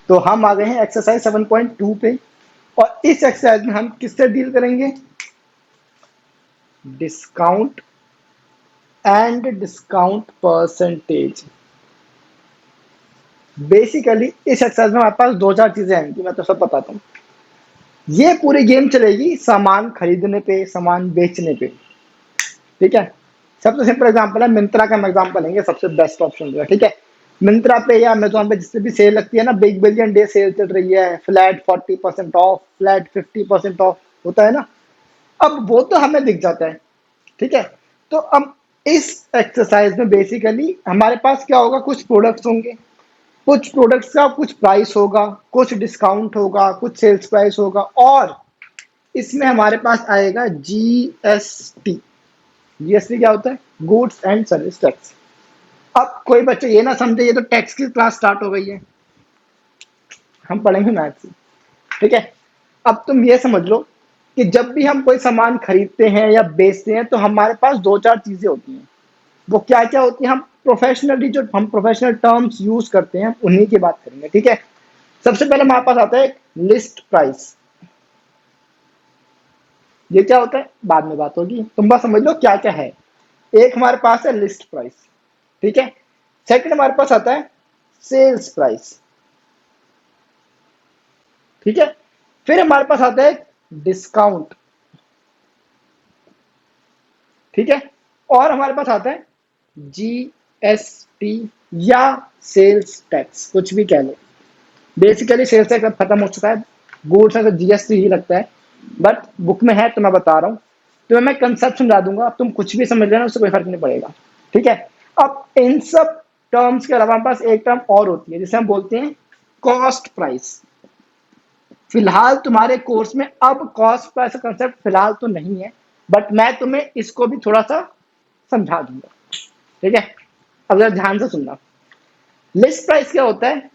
तो हम आ गए हैं एक्सरसाइज 7.2 पे, और इस एक्सरसाइज में हम किससे डील करेंगे? Discount and discount percentage. Basically इस एक्सरसाइज में हमारे पास दो चार चीजें आएंगी, मैं तो सब बताता हूँ। ये पूरी गेम चलेगी सामान खरीदने पे, सामान बेचने पे, ठीक है। सबसे सिंपल एग्जांपल है मिंत्रा का, हम एग्जांपल लेंगे, सबसे बेस्ट ऑप्शन है, ठीक है। मिंत्रा पे या अमेजोन पे जिससे भी सेल लगती है ना, बिग बिलियन डे सेल चल रही है, फ्लैट 40% ऑफ, फ्लैट 50% ऑफ होता है ना, अब वो तो हमें दिख जाता है, ठीक है। तो अब इस एक्सरसाइज में बेसिकली हमारे पास क्या होगा, कुछ प्रोडक्ट्स होंगे, कुछ प्रोडक्ट्स का कुछ प्राइस होगा, कुछ डिस्काउंट होगा, कुछ सेल्स प्राइस होगा, और इसमें हमारे पास आएगा जीएसटी। जीएसटी क्या होता है? Goods and service tax. अब कोई बच्चे ये ना समझे ये तो टैक्स की क्लास स्टार्ट हो गई है, हम पढ़ेंगे मैथ्स, ठीक है। अब तुम ये समझ लो कि जब भी हम कोई सामान खरीदते हैं या बेचते हैं तो हमारे पास दो चार चीजें होती हैं। वो क्या क्या होती है, हम प्रोफेशनली जो हम प्रोफेशनल टर्म्स यूज करते हैं उन्हीं की बात करेंगे, ठीक है। सबसे पहले हमारे पास आता है लिस्ट प्राइस। ये क्या होता है बाद में बात होगी, तुम बस समझ लो क्या क्या है। एक हमारे पास है लिस्ट प्राइस, ठीक है। सेकंड हमारे पास आता है सेल्स प्राइस, ठीक है। फिर हमारे पास आता है डिस्काउंट, ठीक है। और हमारे पास आता है जीएसटी या सेल्स टैक्स, कुछ भी कह लो। बेसिकली सेल्स टैक्स अब खत्म हो चुका है, गुड्स में तो जीएसटी ही लगता है, बट बुक में है तो मैं बता रहा हूँ। तो मैं कंसेप्ट समझा दूंगा, अब तुम कुछ भी समझ लेना, उससे कोई फर्क नहीं पड़ेगा, ठीक है। अब इन सब टर्म्स के अलावा हमारे पास एक टर्म और होती है जिसे हम बोलते हैं कॉस्ट प्राइस। फिलहाल तुम्हारे कोर्स में अब कॉस्ट प्राइस का कंसेप्ट फिलहाल तो नहीं है, बट मैं तुम्हें इसको भी थोड़ा सा समझा दूंगा, ठीक है। अब जरा ध्यान से सुनना। लिस्ट प्राइस क्या होता है?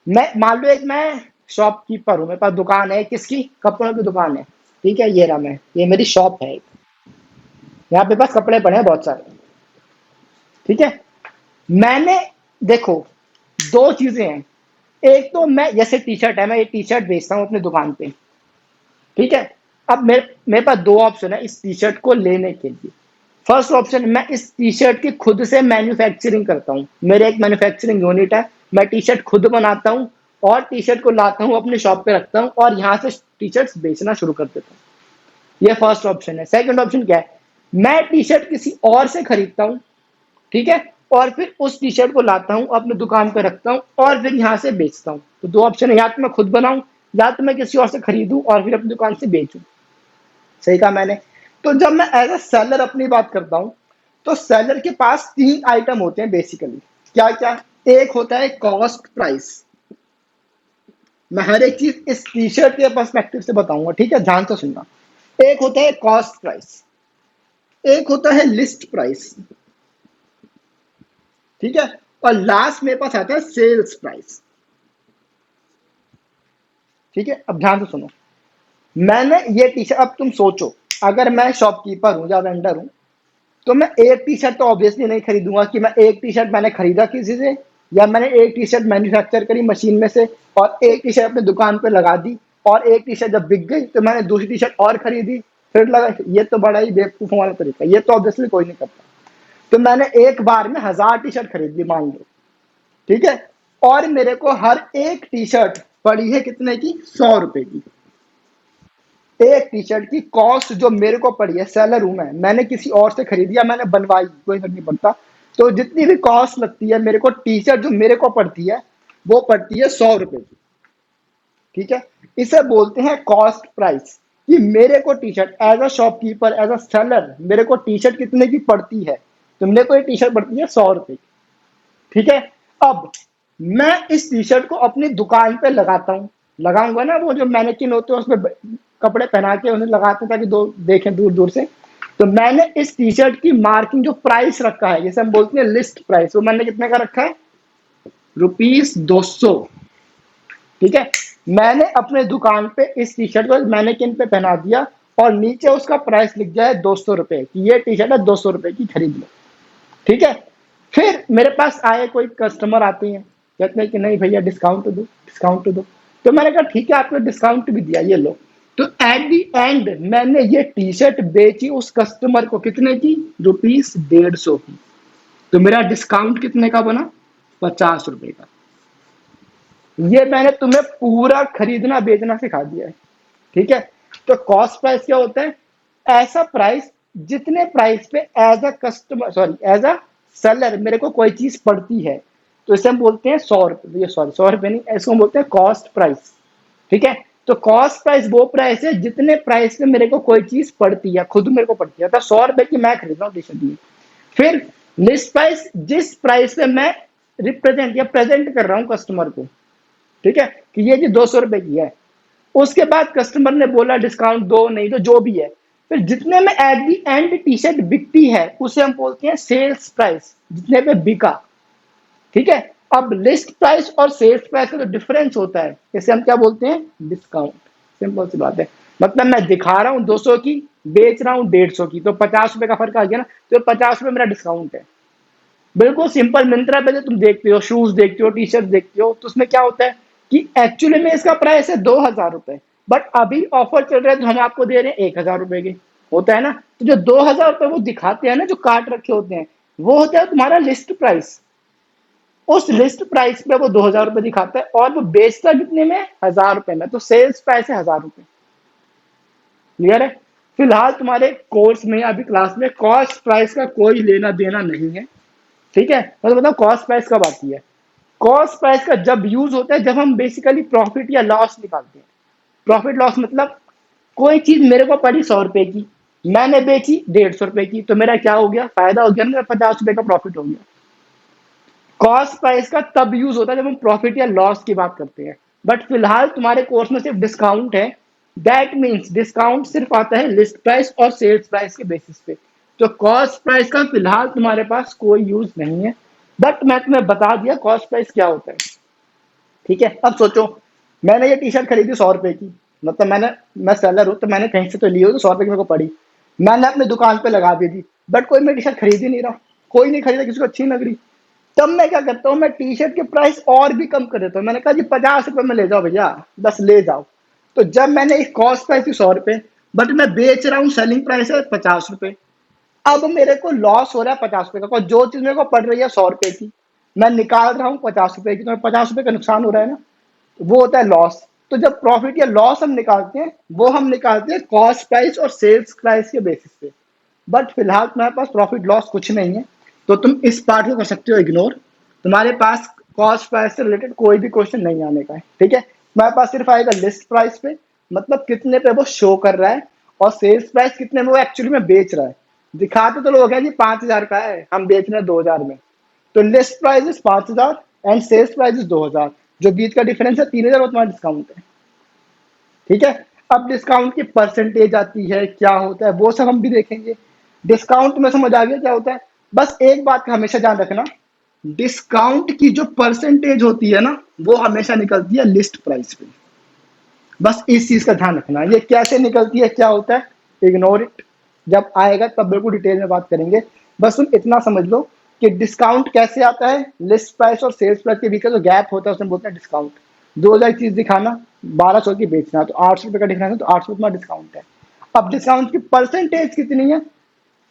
मैं मान लो एक मैं शॉपकीपर हूँ, मेरे पास दुकान है, किसकी? कपड़ों की दुकान है, ठीक है। ये रहा मैं, ये मेरी शॉप है, यहाँ पे पास कपड़े पड़े हैं बहुत सारे, ठीक है। मैंने देखो दो चीजें हैं, एक तो मैं जैसे टी शर्ट है, मैं ये टी शर्ट बेचता हूँ अपनी दुकान पे, ठीक है। अब मेरे मेरे पास दो ऑप्शन है इस टी शर्ट को लेने के लिए। फर्स्ट ऑप्शन, मैं इस टी शर्ट की खुद से मैन्युफैक्चरिंग करता हूँ, मेरे एक मैन्युफैक्चरिंग यूनिट है, मैं टी शर्ट खुद बनाता हूँ और टी शर्ट को लाता हूँ अपने शॉप पे रखता हूँ और यहाँ से टी शर्ट बेचना शुरू कर देता हूँ। ये फर्स्ट ऑप्शन है। सेकंड ऑप्शन क्या है? मैं टी शर्ट किसी और से खरीदता हूँ, ठीक है, और फिर उस टी शर्ट को लाता हूँ अपने दुकान पे रखता हूँ और फिर यहाँ से बेचता हूँ। तो दो ऑप्शन है, या तो मैं खुद बनाऊं या तो मैं किसी और से खरीदूं और फिर अपनी दुकान से बेचूं। सही कहा मैंने। तो जब मैं एज अ सेलर अपनी बात करता हूं तो सेलर के पास तीन आइटम होते हैं बेसिकली। क्या क्या? एक होता है कॉस्ट प्राइस। मैं हर एक चीज इस टी शर्ट के पर्सपेक्टिव से बताऊंगा, ठीक है, ध्यान से सुनना। एक होता है कॉस्ट प्राइस, एक होता है लिस्ट प्राइस, ठीक है, और लास्ट मेरे पास आता है सेल्स प्राइस, ठीक है। अब ध्यान से सुनो, मैंने ये टी शर्ट, अब तुम सोचो अगर मैं शॉपकीपर हूं या वेंडर हूं तो मैं एक टी शर्ट तो ऑब्वियसली नहीं खरीदूंगा कि मैं एक टी शर्ट मैंने खरीदा किसी से या मैंने एक टी शर्ट मैन्युफैक्चर करी मशीन में से और एक टी शर्ट अपनी दुकान पे लगा दी और एक टी शर्ट जब बिक गई तो मैंने दूसरी टी शर्ट और खरीदी फिर लगा। ये तो बड़ा ही बेवकूफ वाला तरीका, ये तो ऑब्वियसली कोई नहीं करता। तो मैंने एक बार में 1000 टी शर्ट खरीद ली मान लो, ठीक है, और मेरे को हर एक टी शर्ट पड़ी है कितने की? 100 रुपए की। एक टी शर्ट की कॉस्ट जो मेरे को पड़ी है, सेलर हूं मैं, मैंने किसी और से खरीदी या मैंने बनवाई, कोई फर्क नहीं पड़ता। तो जितनी भी कॉस्ट लगती है मेरे को, टी शर्ट जो मेरे को पड़ती है वो पड़ती है 100 रुपए की, ठीक है। इसे बोलते हैं कॉस्ट प्राइस, कि मेरे को T-shirt as a shopkeeper, as a seller, मेरे को टी शर्ट कितने की पड़ती है? तो मेरे को ये टी शर्ट पड़ती है 100 रुपए की, ठीक है। अब मैं इस टी शर्ट को अपनी दुकान पे लगाता हूँ, लगाऊंगा ना, वो जो मैनेकिन होते हैं उसमें कपड़े पहना के उन्हें लगाते हैं ताकि दो देखें दूर दूर से। तो मैंने इस टी शर्ट की मार्किंग जो प्राइस रखा है, जैसे हम बोलते हैं लिस्ट प्राइस, वो मैंने कितने का रखा है? ₹200, ठीक है। मैंने अपने दुकान पे इस टी शर्ट को मैनेकिन पे पहना दिया और नीचे उसका प्राइस लिख दिया है 200 रुपए की, ये टी शर्ट है 200 रुपए की, खरीद लो, ठीक है। फिर मेरे पास आए कोई कस्टमर आते हैं, कहते हैं कि नहीं भैया डिस्काउंट तो दो, डिस्काउंट तो दो। तो मैंने कहा ठीक है आपने डिस्काउंट भी दिया, ये लो। तो एट दी एंड मैंने ये टी शर्ट बेची उस कस्टमर को कितने की, ₹150 की। तो मेरा डिस्काउंट कितने का बना, ₹50 का। ये मैंने तुम्हें पूरा खरीदना बेचना सिखा दिया है, ठीक है। तो कॉस्ट प्राइस क्या होता है, ऐसा प्राइस जितने प्राइस पे as a customer, sorry as a seller मेरे को कोई चीज पड़ती है, तो इसे हम बोलते हैं 100 रुपए, ये सॉरी 100 रुपए नहीं, इसको हम बोलते हैं कॉस्ट प्राइस, ठीक है। तो कॉस्ट प्राइस वो प्राइस है जितने प्राइस पे मेरे को कोई चीज पड़ती है, खुद मेरे को पड़ती है। तो 100 रुपए की मैं खरीद रहा हूँ टी शर्ट। फिर लिस्ट प्राइस, जिस प्राइस पे मैं रिप्रेजेंट या प्रेजेंट कर रहा हूँ कस्टमर को, ठीक है, कि ये जी 200 रुपए की है। उसके बाद कस्टमर ने बोला डिस्काउंट दो, नहीं तो जो भी है, फिर जितने में eight the and T shirt बिकती है उसे हम बोलते हैं सेल्स प्राइस, जितने पे बिका, ठीक है। अब लिस्ट प्राइस और सेल्स प्राइस का जो डिफरेंस होता है इसे हम क्या बोलते हैं, डिस्काउंट। सिंपल सी बात है, मतलब मैं दिखा रहा हूं 200 की, बेच रहा हूं 150 की, तो ₹50 का फर्क आ गया ना, तो ₹50 मेरा डिस्काउंट है। बिल्कुल सिंपल। मिंत्रा पे जो तुम देखते हो, शूज देखते हो, टी शर्ट देखते हो, तो उसमें क्या होता है कि एक्चुअली में इसका प्राइस है ₹2000, बट अभी ऑफर चल रहा है तो हम आपको दे रहे हैं ₹1000 के, होता है ना। तो जो ₹2000 वो दिखाते हैं ना, जो कार्ड रखे होते हैं, वो होता है तुम्हारा लिस्ट प्राइस। उस लिस्ट प्राइस पे वो ₹2000 दिखाता है और वो बेचता कितने में, ₹1000 में। तो सेल्स प्राइस है ₹1000। क्लियर है। फिलहाल तुम्हारे कोर्स में अभी क्लास में कॉस्ट प्राइस का कोई लेना देना नहीं है, ठीक है। मतलब बताओ कॉस्ट प्राइस कब आती है, कॉस्ट प्राइस का जब यूज होता है जब हम बेसिकली प्रॉफिट या लॉस निकालते हैं। प्रॉफिट लॉस मतलब कोई चीज मेरे को पड़ी ₹100 की, मैंने बेची ₹150 की, तो मेरा क्या हो गया, फायदा हो गया ना, मेरा ₹50 का प्रॉफिट हो गया। कॉस्ट प्राइस का तब यूज होता है जब हम प्रॉफिट या लॉस की बात करते हैं। बट फिलहाल तुम्हारे कोर्स में सिर्फ डिस्काउंट है। दैट मीन्स डिस्काउंट सिर्फ आता है लिस्ट प्राइस और सेल्स प्राइस के बेसिस पे। तो कॉस्ट प्राइस का फिलहाल तुम्हारे पास कोई यूज नहीं है, बट मैं तुम्हें बता दिया कॉस्ट प्राइस क्या होता है, ठीक है। अब सोचो, मैंने ये टी शर्ट खरीदी ₹100 की, मतलब मैं सेलर हूँ तो मैंने कहीं से तो ली हो, तो ₹100 की मेरे को पड़ी, मैंने अपने दुकान पे लगा भी दी, बट कोई मेरी टी शर्ट खरीद ही नहीं रहा, कोई नहीं खरीदा, किसी को अच्छी नहीं लग रही। तब मैं क्या करता हूँ, मैं टी शर्ट के प्राइस और भी कम कर देता हूँ। मैंने कहा जी ₹50 में ले जाओ भैया, बस ले जाओ। तो जब मैंने एक कॉस्ट प्राइस थी ₹100, बट मैं बेच रहा हूँ, सेलिंग प्राइस है ₹50, अब मेरे को लॉस हो रहा है ₹50 का। जो चीज मेरे को पड़ रही है ₹100 की, मैं निकाल रहा हूँ ₹50 की, तो ₹50 का नुकसान हो रहा है ना, वो होता है लॉस। तो जब प्रॉफिट या लॉस हम निकालते हैं, वो हम निकालते हैं कॉस्ट प्राइस और सेल्स प्राइस के बेसिस पे। बट फिलहाल तुम्हारे पास प्रॉफिट लॉस कुछ नहीं है, तो तुम इस पार्ट को कर सकते हो इग्नोर। तुम्हारे पास कॉस्ट प्राइस से रिलेटेड कोई भी क्वेश्चन नहीं आने का है, ठीक है। तुम्हारे पास सिर्फ आएगा लिस्ट प्राइस पे, मतलब कितने पे वो शो कर रहा है, और सेल्स प्राइस कितने में वो एक्चुअली में बेच रहा है। दिखाते तो लोग हैं जी 5000 का है, हम बेच रहे हैं 2000 में। तो list price is 5000 and sales price is 2000, जो बीच का डिफरेंस है 3000, वो तुम्हारा डिस्काउंट है, ठीक है। अब डिस्काउंट की परसेंटेज आती है, क्या होता है वो सब हम भी देखेंगे। डिस्काउंट में समझ आ गया क्या होता है। बस एक बात का हमेशा ध्यान रखना, डिस्काउंट की जो परसेंटेज होती है ना, वो हमेशा निकलती है लिस्ट प्राइस पे। बस इस चीज का ध्यान रखना, ये कैसे निकलती है, क्या होता है, इग्नोर इट। जब आएगा तब बिल्कुल डिटेल में बात करेंगे। बस तुम इतना समझ लो कि डिस्काउंट कैसे आता है, लिस्ट प्राइस और सेल्स प्राइस के बीच का जो गैप होता है उसे बोलते हैं डिस्काउंट। 2000 चीज दिखाना, 1200 की बेचना, तो ₹800 का डिफरेंस है, तो 800 तुम्हारा डिस्काउंट है। अब डिस्काउंट की परसेंटेज कितनी है,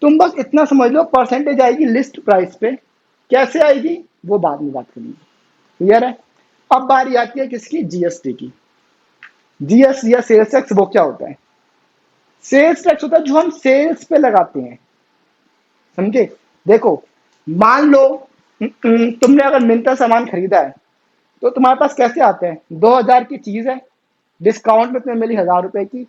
तुम बस इतना समझ लो, परसेंटेज आएगी लिस्ट प्राइस पे। कैसे आएगी वो बाद में बात करेंगे, क्लियर है। अब बारी आती है किसकी, जीएसटी की। जीएसटी या सेल्स टैक्स वो क्या होता है, सेल्स टैक्स होता है जो हम सेल्स पे लगाते हैं, समझे। देखो, मान लो तुमने अगर मिंत्रा सामान खरीदा है, तो तुम्हारे पास कैसे आते हैं, 2000 की चीज है, डिस्काउंट में तुम्हें मिली ₹1000 की।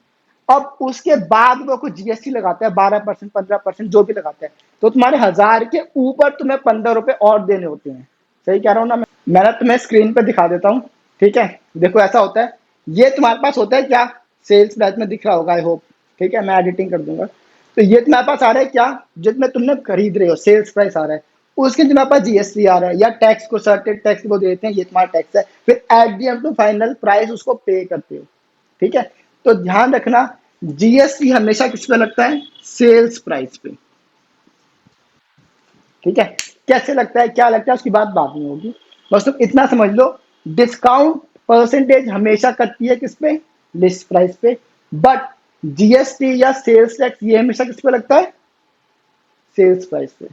अब उसके बाद वो कुछ जीएसटी लगाता है, 12%, 15%, जो भी लगाता है, तो तुम्हारे 1000 के ऊपर तुम्हें ₹15 और देने होते हैं। सही कह रहा हूँ ना मैं ना तुम्हें स्क्रीन पर दिखा देता हूँ, ठीक है। देखो ऐसा होता है, ये तुम्हारे पास होता है क्या, सेल्स प्राइस में दिख रहा होगा आई होप, ठीक है, मैं एडिटिंग कर दूंगा। तो ये तुम्हारे पास आ रहा है क्या, जितने तुमने खरीद रहे हो सेल्स प्राइस आ रहा है, उसके तुम्हारे पास जीएसटी आ रहा है, या टैक्स को सर्टेन टैक्स वो देते हैं, ये तुम्हारा टैक्स है। फिर at the end to final price उसको पे करते हो, ठीक है। तो ध्यान रखना, जीएसटी हमेशा किस पे लगता है, सेल्स प्राइस पे, ठीक है। कैसे लगता है, क्या लगता है, उसकी बात बाद में होगी। बस तुम इतना समझ लो, डिस्काउंट परसेंटेज हमेशा करती है किस पे, लिस्ट प्राइस पे, बट जीएसटी या सेल्स टैक्स ये हमेशा किस पे लगता है, सेल्स प्राइस पे।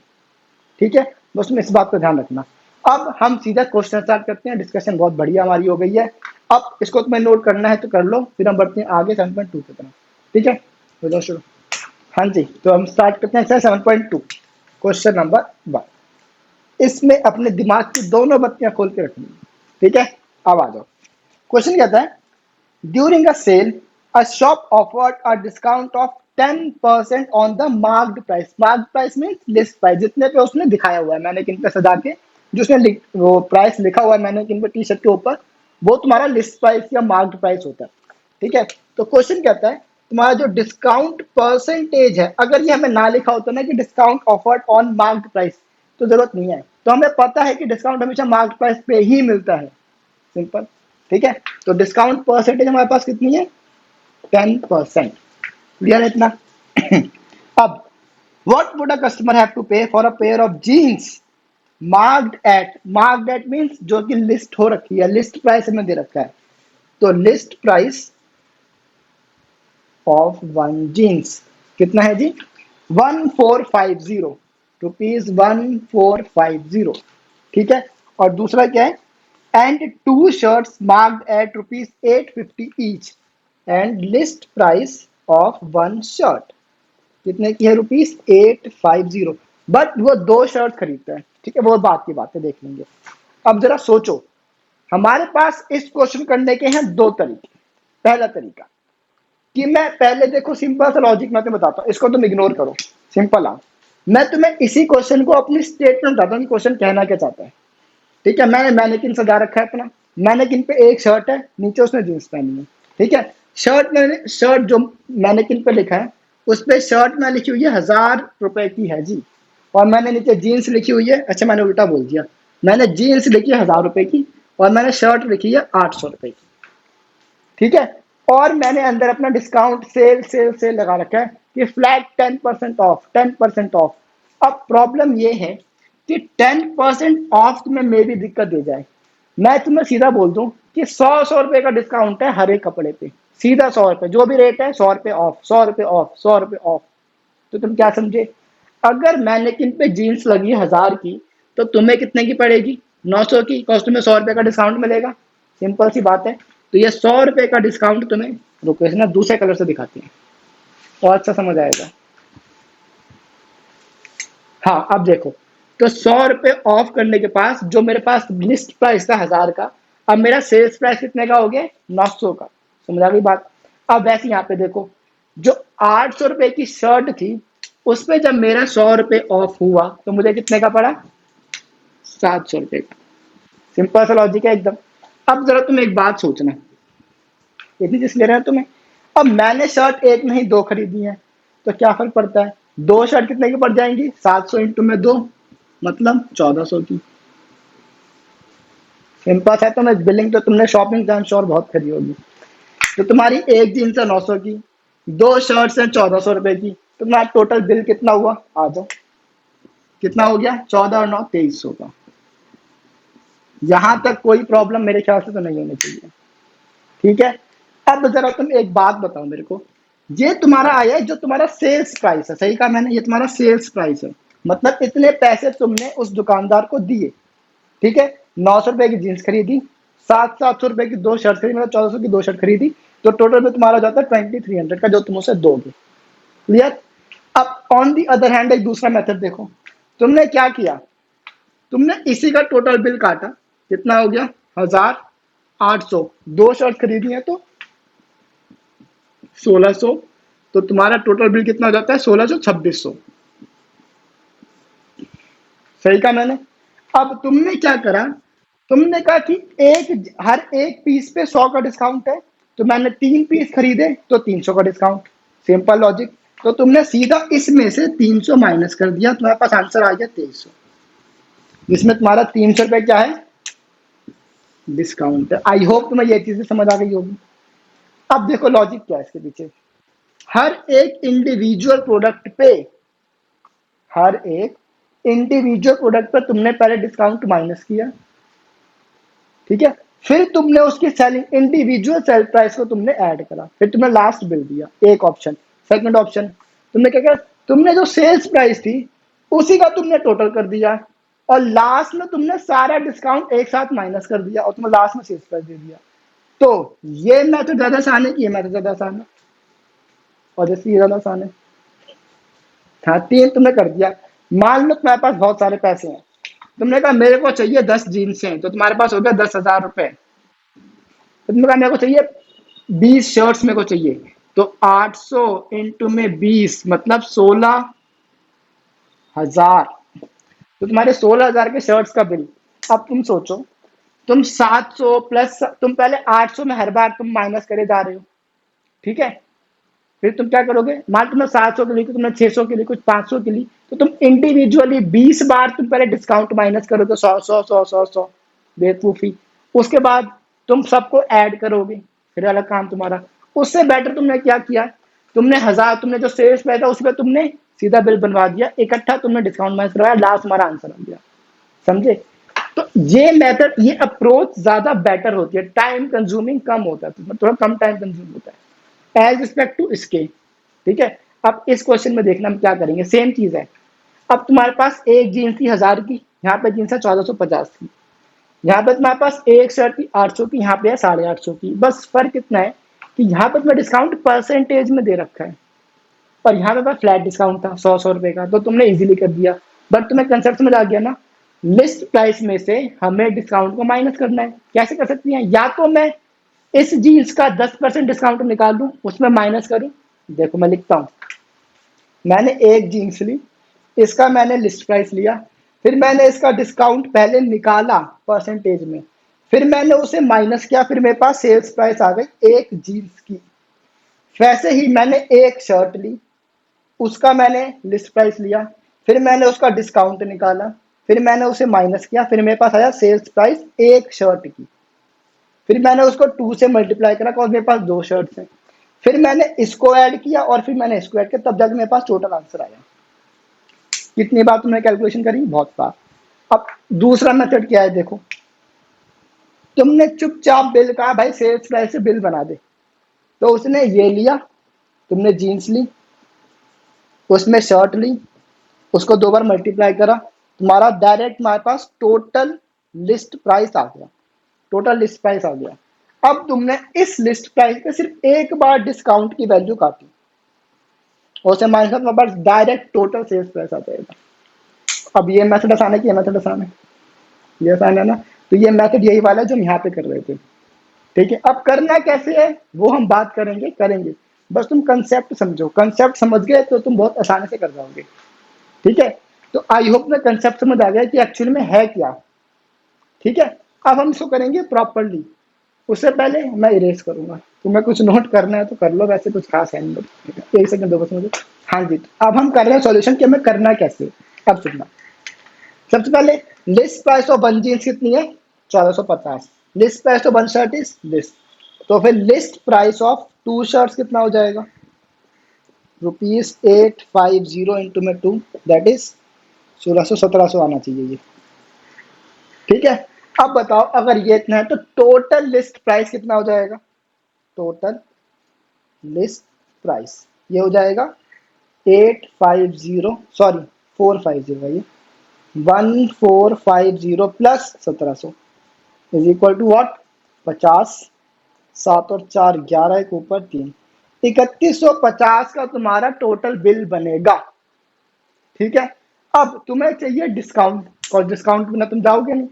ठीक है, बस तुम इस बात का ध्यान रखना। अब हम सीधा क्वेश्चन स्टार्ट करते हैं, डिस्कशन बहुत बढ़िया हमारी हो गई है। अब इसको तुम्हें नोट करना है तो कर लो, फिर हम बढ़ते हैं आगे 7.2 की तरफ। ठीक है, हो जाओ शुरू। हाँ जी, तो हम स्टार्ट करते हैं 7.2, क्वेश्चन नंबर 1। इसमें अपने दिमाग की दोनों बत्तियां खोल के रखनी है। ठीक है, अब आ जाओ। क्वेश्चन कहता है, during a sale a shop offered a discount of 10% on the marked price. Marked price means list price, जितने पे उसने दिखाया हुआ है मैंने किन पे सजा के, जो उसने वो प्राइस लिखा हुआ है मैंने किन पे टी शर्ट के ऊपर, वो तुम्हारा लिस्ट प्राइस या मार्क्ड प्राइस होता है। ठीक है, तो क्वेश्चन कहता है तुम्हारा जो डिस्काउंट परसेंटेज है, अगर ये हमें ना लिखा होता ना कि discount offered on marked price, तो जरूरत नहीं है, तो हमें पता है कि डिस्काउंट हमेशा मार्क्ड प्राइस पे ही मिलता है, सिंपल। ठीक है, तो डिस्काउंट परसेंटेज हमारे पास कितनी है, 10%। क्लियर है इतना? अब what would a customer have to pay for a pair of jeans marked at means जो कि लिस्ट हो रखी है, लिस्ट प्राइस हमें दे रखा है, तो list price of one jeans कितना है जी, 1450 रुपीज, 1450। ठीक है, और दूसरा क्या है, and two shirts marked at rupees 850 each, and list price of one shirt कितने की है, रुपीज 850। बट वो दो शर्ट खरीदता है। ठीक है, वो बात की बात है, देख लेंगे। अब जरा सोचो, हमारे पास इस क्वेश्चन करने के हैं दो तरीके। पहला तरीका कि मैं पहले, देखो सिंपल सा लॉजिक मैं तुम्हें बताता हूँ, इसको तुम इग्नोर करो, सिंपल आ, मैं तुम्हें इसी क्वेश्चन को अपनी स्टेटमेंट बताता हूँ कि क्वेश्चन कहना क्या चाहता है। ठीक है, मैंने मैनेकिन सजा रखा है अपना, मैनेकिन पे एक शर्ट है, नीचे उसने जींस पहनी है। ठीक है, शर्ट जो मैनेकिन पे लिखा है, उस पे शर्ट में लिखी हुई है 1000 रुपए की है जी, और मैंने नीचे जीन्स लिखी हुई है, अच्छा मैंने उल्टा बोल दिया, मैंने जीन्स लिखी है 1000 रुपए की, और मैंने शर्ट लिखी है 800 रुपए की। ठीक है, और मैंने अंदर अपना डिस्काउंट सेल सेल सेल लगा रखा है कि फ्लैट 10% ऑफ, 10% ऑफ। अब प्रॉब्लम ये है कि 10% ऑफ तुम्हें मे भी दिक्कत दे जाए, मैं तुम्हें सीधा बोल दूं कि 100 रुपए का डिस्काउंट है हर एक कपड़े पे, सीधा 100 रुपए, जो भी रेट है 100 रुपए ऑफ, 100 रुपए ऑफ, 100 रुपए ऑफ। तो तुम क्या समझे, अगर मैनेकिन पे जीन्स लगी 1000 की, तो तुम्हें कितने की पड़ेगी, 900 की, कॉस्ट तुम्हें 100 रुपए का डिस्काउंट मिलेगा, सिंपल सी बात है। तो ये 100 रुपए का डिस्काउंट तुम्हें, रुको ना दूसरे कलर से दिखाते हैं और अच्छा समझ आएगा। हाँ, अब देखो, तो 100 रुपए ऑफ करने के पास जो मेरे पास लिस्ट प्राइस था 1000 का, अब मेरा सेल्स प्राइस कितने का हो गया, 900 का। समझ आ गई बात? अब वैसे यहाँ पे देखो, जो 800 रुपए की शर्ट थी, उस पे जब मेरा 100 रुपए ऑफ हुआ तो मुझे कितने का पड़ा, 700 रुपए का। सिंपल सा लॉजिक है एकदम। अब जरा तुम एक बात सोचना, इतनी चीज ले रहे हो तुम्हें, अब मैंने शर्ट एक नहीं दो खरीदी है, तो क्या फर्क पड़ता है, दो शर्ट कितने की पड़ जाएंगी, 700 इंटू में दो, मतलब 1400 की। सिंपल है, तो मैं बिलिंग तो तुमने शॉपिंग टाइम श्योर बहुत करी होगी। तो तुम्हारी एक जीन्स है 900 की, दो शर्ट्स हैं 1400 रुपए की, तो तुम्हारा टोटल बिल कितना हुआ, आ जाओ, कितना हो गया, 14 और 9 2300 का। यहां तक कोई प्रॉब्लम मेरे ख्याल से तो नहीं होनी चाहिए। ठीक है, अब जरा तुम एक बात बताओ मेरे को, ये तुम्हारा आया है जो तुम्हारा सेल्स प्राइस है, सही कहा मैंने, ये तुम्हारा सेल्स प्राइस है, मतलब इतने पैसे तुमने उस दुकानदार को दिए। ठीक है, 900 रुपए की जीन्स खरीदी, 700 की दो शर्ट खरीदी, मतलब 1400 की दो शर्ट खरीदी, तो टोटल में तुम्हारा जाता है 2300 का जो तुम उसे दोगे। क्लियर? अब ऑन दी अदर हैंड एक दूसरा मेथड देखो, तुमने क्या किया, तुमने इसी का टोटल बिल काटा, कितना हो गया, 1800, दो शर्ट खरीदी है तो 1600, तो तुम्हारा टोटल बिल कितना हो जाता है, 1600 2600। सही कहा मैंने? अब तुमने क्या करा, तुमने कहा कि हर एक पीस पे 100 का डिस्काउंट है, तो मैंने 3 पीस खरीदे तो 300 का डिस्काउंट, सिंपल लॉजिक। तो तुमने सीधा इसमें से 300 माइनस कर दिया, तुम्हारे पास आंसर आ गया 2300, जिसमें तुम्हारा 300 रुपए क्या है, डिस्काउंट है। आई होप तुम्हें ये चीजें समझ आ गई होगी। अब देखो लॉजिक क्या है इसके पीछे, हर एक इंडिविजुअल प्रोडक्ट पे, हर एक इंडिविजुअल प्रोडक्ट पर तुमने पहले डिस्काउंट माइनस किया, ठीक है, फिर तुमने उसकी सेलिंग इंडिविजुअल सेल प्राइस को तुमने ऐड करा, फिर तुमने लास्ट बिल दिया, एक ऑप्शन। सेकंड ऑप्शन, तुमने क्या किया, तुमने जो सेल्स प्राइस थी उसी का तुमने टोटल कर दिया और लास्ट में तुमने सारा डिस्काउंट एक साथ माइनस कर दिया और तुमने लास्ट में सेल्स प्राइस दे दिया। तो ये मेथड ज्यादा आसान है कि ये मेथड ज्यादा आसान है? और जैसे ये ज्यादा आसान है। हाँ, तीन तुमने कर दिया। मान लो तुम्हारे पास बहुत सारे पैसे हैं, तुमने कहा मेरे को चाहिए 10 जीन्स हैं, तो तुम्हारे पास हो गया 10,000 रुपए। तो तुमने कहा मेरे को चाहिए 20 शर्ट्स मेरे को चाहिए, तो 800 इंटू में 20 मतलब 16,000। तो तुम्हारे 16,000 के शर्ट्स का बिल। अब तुम सोचो, तुम 700 प्लस, तुम पहले 800 में हर बार तुम माइनस करे जा रहे हो, ठीक है। फिर तुम क्या करोगे, मान तुमने 700 के लिए, तुमने 600 के लिए, कुछ 500 के लिए, तो तुम इंडिविजुअली 20 बार तुम पहले डिस्काउंट माइनस करोगे, 100 बेवकूफी। उसके बाद तुम सबको ऐड करोगे, फिर अलग काम तुम्हारा। उससे बेटर तुमने क्या किया, तुमने 1000, तुमने जो सेल्स पे था उस पर तुमने सीधा बिल बनवा दिया, इकट्ठा तुमने डिस्काउंट माइनस करवाया, लास्ट तुम्हारा आंसर आ गया। समझे? तो ये मेथड, ये अप्रोच ज्यादा बेटर होती है, टाइम कंज्यूमिंग कम होता है, थोड़ा कम टाइम कंज्यूम होता है एज रिस्पेक्ट टू इसके। ठीक है, अब इस क्वेश्चन में देखना हम क्या करेंगे, सेम चीज है। अब तुम्हारे पास एक जीन्स थी 1000 की, यहाँ पे जीन्स है 1450 की। यहाँ पे तुम्हारे पास एक शर्ट थी 800 की, यहाँ पे है 850 की। बस फर्क इतना है कि यहाँ पे तुम्हें डिस्काउंट परसेंटेज में दे रखा है और यहाँ पे बस फ्लैट डिस्काउंट था 100 रुपए का, तो तुमने इजीली कर दिया। बट तुम्हें कंसेप्ट समझ आ गया ना, लिस्ट प्राइस में से हमें डिस्काउंट को माइनस करना है। कैसे कर सकती हैं, या तो मैं इस जीन्स का 10% डिस्काउंट निकाल दूं, उसमें माइनस करूं। देखो मैं लिखता हूं, मैंने एक जीन्स ली, इसका मैंने लिस्ट प्राइस लिया, फिर मैंने इसका डिस्काउंट पहले निकाला परसेंटेज में, फिर मैंने उसे माइनस किया, फिर मेरे पास सेल्स प्राइस आ गई एक जीन्स की। वैसे ही मैंने एक शर्ट ली, उसका मैंने लिस्ट प्राइस लिया, फिर मैंने उसका डिस्काउंट निकाला, फिर मैंने उसे माइनस किया, फिर मेरे पास आया सेल्स प्राइस एक शर्ट की। फिर मैंने उसको 2 से मल्टीप्लाई करा और मेरे पास दो शर्ट्स हैं। फिर मैंने इसको ऐड किया और फिर मैंने इसको ऐड किया, तब जाके मेरे पास टोटल आंसर आया। कितनी बार तुमने कैलकुलेशन करी, बहुत बार। अब दूसरा मेथड क्या है, देखो, तुमने चुपचाप बिल कहा भाई सेल्स प्राइस से बिल बना दे, तो उसने ये लिया, तुमने जीन्स ली, उसमें शर्ट ली, उसको दो बार मल्टीप्लाई करा, तुम्हारा डायरेक्ट हमारे पास टोटल लिस्ट प्राइस आ गया। टोटल लिस्ट प्राइस आ गया। अब तुमने इस लिस्ट प्राइस पे सिर्फ एक बार डिस्काउंट की वैल्यू काटी और उसे माइनस कर, तुम्हारे पास डायरेक्ट टोटल सेल्स प्राइस आ जाएगा। अब ये मेथड आसान है कि ये मेथड आसान है? ये आसान है ना। तो ये मेथड यही वाला है जो हम यहाँ पे कर रहे थे। ठीक है, अब करना कैसे है वो हम बात करेंगे। बस तुम कंसेप्ट समझो, कंसेप्ट समझ गए तो तुम बहुत आसानी से कर जाओगे। ठीक है, तो आई होप में कंसेप्ट समझ आ गया कि एक्चुअली में है क्या। ठीक है, अब हम इसको करेंगे प्रॉपरली। उससे पहले मैं इरेज करूंगा, तुम्हें कुछ नोट करना है तो कर लो, वैसे कुछ खास है नहीं। एक सेकंड दो बस मुझे। हाँ जी, तो अब हम कर रहे हैं सॉल्यूशन कि हमें करना कैसे। अब सुनना, सबसे पहले list price of one jeans कितनी है, 1450। List price of one shirt is this, तो फिर list price of two shirts कितना हो जाएगा, ₹850 इंटू में 2, दैट इज 1600-1700 आना चाहिए ये। ठीक है, अब बताओ अगर ये इतना है तो टोटल लिस्ट प्राइस कितना हो जाएगा। टोटल लिस्ट प्राइस ये हो जाएगा 850, सॉरी 450 है ये, 1450 plus 1700 is equal to what, 50। 7 और 4 11, एक ऊपर 3, 3150 का तुम्हारा टोटल बिल बनेगा। ठीक है, अब तुम्हें चाहिए डिस्काउंट, और डिस्काउंट बिना तुम जाओगे नहीं।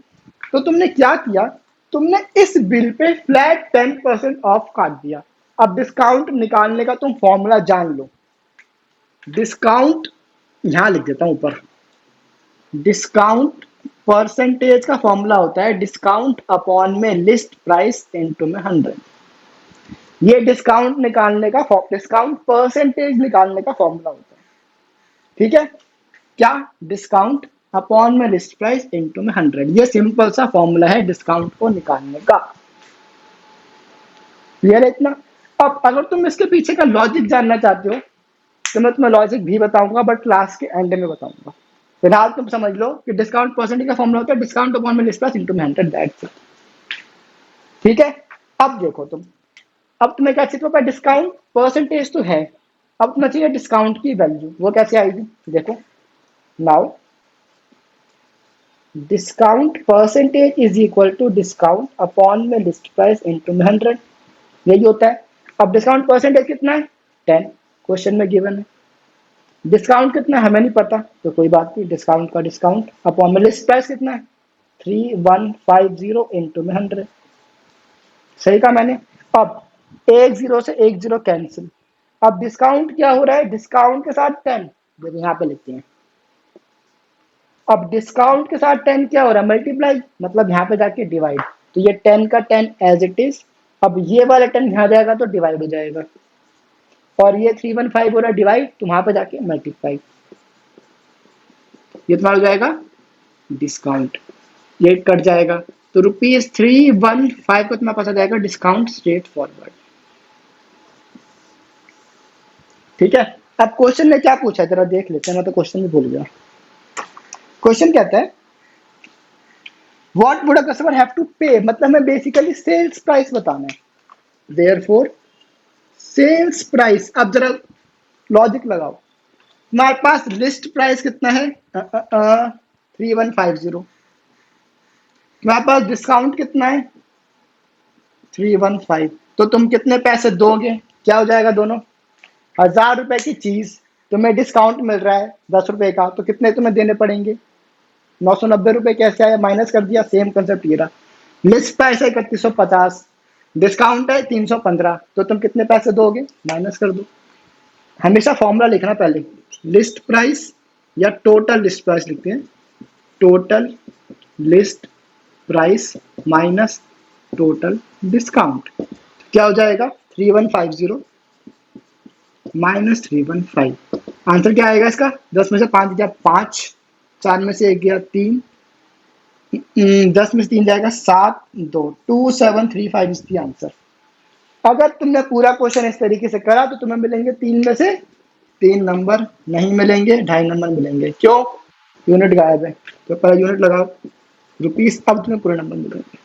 तो तुमने क्या किया, तुमने इस बिल पे फ्लैट 10% ऑफ काट दिया। अब डिस्काउंट निकालने का तुम फॉर्मूला जान लो। डिस्काउंट यहां लिख देता हूं ऊपर, डिस्काउंट परसेंटेज का फॉर्मूला होता है डिस्काउंट अपॉन में लिस्ट प्राइस इनटू में 100। ये डिस्काउंट निकालने का, डिस्काउंट परसेंटेज निकालने का फॉर्मूला होता है। ठीक है, क्या, डिस्काउंट अपॉन में लिस्ट प्राइस इनटू में 100, ये सिंपल सा फॉर्मूला है डिस्काउंट को निकालने का। क्लियर है इतना? अब अगर तुम इसके पीछे का लॉजिक जानना चाहते हो तो मैं तुम्हें लॉजिक भी बताऊंगा, बट क्लास के एंड में बताऊंगा। फिलहाल तुम समझ लो कि डिस्काउंट परसेंटेज का फॉर्मूला होता है डिस्काउंट अपॉन में लिस्ट प्राइस इनटू में 100, दैट्स इट। ठीक है। अब देखो तुम, अब तुम्हें क्या चाहिए, तुम्हारे पास डिस्काउंट परसेंटेज तो है, अब तुम्हें चाहिए डिस्काउंट की वैल्यू, वो कैसे आएगी, देखो now discount percentage is equal to discount upon में लिस्ट प्राइस इंटू में 100, यही होता है। अब डिस्काउंट परसेंटेज कितना है, 10, क्वेश्चन में गिवन है। डिस्काउंट कितना है हमें नहीं पता, तो कोई बात नहीं, डिस्काउंट का डिस्काउंट अपॉन में लिस्ट प्राइस कितना है 3150 इंटू में 100, सही कहा मैंने। अब एक जीरो से एक जीरो कैंसिल, अब डिस्काउंट क्या हो रहा है, डिस्काउंट के साथ 10, जब यहाँ पे लिखते हैं, अब डिस्काउंट के साथ 10 क्या हो रहा है, मल्टीप्लाई, मतलब यहाँ पे जाके डिवाइड, तो ये 10 का 10 एज इट इज, अब ये वाला 10 यहाँ जाएगा तो डिवाइड हो जाएगा, और ये 315 हो रहा है डिवाइड, तो वहां पे जाके मल्टीप्लाई, ये तुम्हारा हो जाएगा डिस्काउंट, ये कट जाएगा, तो ₹315 को तुम्हारे पास आ जाएगा डिस्काउंट स्ट्रेट फॉरवर्ड। ठीक है। अब क्वेश्चन ने क्या पूछा है जरा देख लेते हैं, मैं तो क्वेश्चन भी भूल गया। क्वेश्चन कहता है what would a customer have to pay, मतलब हमें बेसिकली सेल्स प्राइस बताना है, देयरफॉर सेल्स प्राइस। अब जरा लॉजिक लगाओ, हमारे पास लिस्ट प्राइस कितना है 3150, तुम्हारे पास डिस्काउंट कितना है 315, तो तुम कितने पैसे दोगे, क्या हो जाएगा दोनों, 1000 रुपए की चीज तुम्हें डिस्काउंट मिल रहा है 10 रुपए का, तो कितने तुम्हें देने पड़ेंगे 990 रुपए, कैसे आया, माइनस कर दिया, सेम कंसेप्ट ये रहा। लिस्ट प्राइस है 3150, डिस्काउंट है 315, तो तुम कितने पैसे दोगे, माइनस कर दो। हमेशा फॉर्मूला लिखना पहले, लिस्ट प्राइस या टोटल लिस्ट प्राइस लिखते हैं, total list price minus total discount, क्या हो जाएगा 3150 माइनस 315, आंसर क्या आएगा इसका, 10 में से 5 गया 5, 4 में से 1 गया 3, 10 में से 3 जाएगा 7, 2, 2735 इज द आंसर। अगर तुमने पूरा क्वेश्चन इस तरीके से करा तो तुम्हें मिलेंगे 3 में से 3 नंबर, नहीं मिलेंगे 2.5 नंबर मिलेंगे, क्यों, यूनिट गायब है, तो पहले यूनिट लगाओ रुपीस, अब तुम्हें पूरे नंबर मिलेंगे।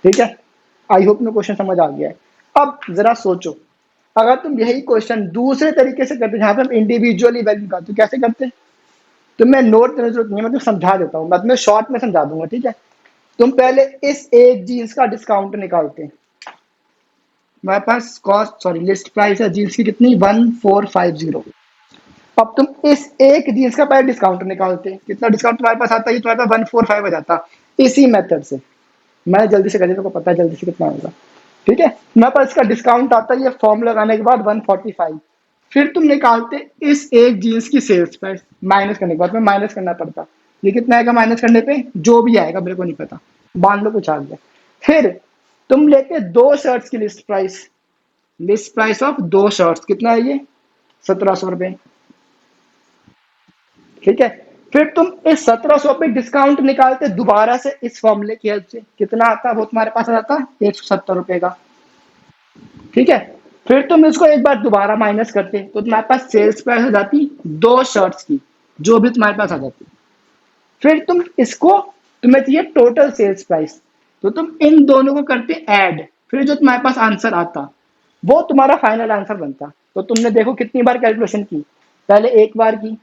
ठीक है, आई होप में क्वेश्चन समझ आ गया है। अब जरा सोचो, अगर तुम यही क्वेश्चन दूसरे तरीके से करते, जहां पे हम इंडिविजुअली वैल्यू निकालते, तो कैसे करते, तो मैं नोट करने की जरूरत नहीं है, मैं तुम्हें समझा देता हूँ, मैं तुम्हें शॉर्ट में समझा दूंगा। ठीक है, तुम पहले इस एक जीन्स का डिस्काउंट निकालते हैं, हमारे पास कॉस्ट सॉरी लिस्ट प्राइस है जीन्स की कितनी 1450, अब तुम इस एक जीन्स का पहले डिस्काउंट निकालते हैं, कितना डिस्काउंट तुम्हारे पास आता है, तुम्हारे पास 145 आ जाता, इसी मेथड से मैं जल्दी से कर देता हूँ, पता है जल्दी से कितना होगा। ठीक है, मेरे पास इसका डिस्काउंट आता है, ये फॉर्म लगाने के बाद 145, फिर तुम निकालते इस एक जीन्स की सेल्स प्राइस, माइनस करने के बाद में माइनस करना पड़ता, ये कितना आएगा माइनस करने पे, जो भी आएगा मेरे को नहीं पता, मान लो कुछ आ गया। फिर तुम लेते दो शर्ट्स की लिस्ट प्राइस ऑफ दो शर्ट्स कितना है ये 1700 रुपए। ठीक है, फिर तुम इस 1700 पे डिस्काउंट निकालते दोबारा से इस फॉर्मूले की हेल्प से, कितना आता वो तुम्हारे पास आ जाता 170 रुपए का। ठीक है, फिर तुम इसको एक बार दोबारा माइनस करते तो तुम्हारे पास सेल्स प्राइस हो जाती दो शर्ट्स की, जो भी तुम्हारे पास आ जाती, फिर तुम इसको, तुम्हें चाहिए टोटल सेल्स प्राइस, तो तुम इन दोनों को करते ऐड, फिर जो तुम्हारे पास आंसर आता वो तुम्हारा फाइनल आंसर बनता। तो तुमने देखो कितनी बार कैलकुलेशन की, पहले एक बार की,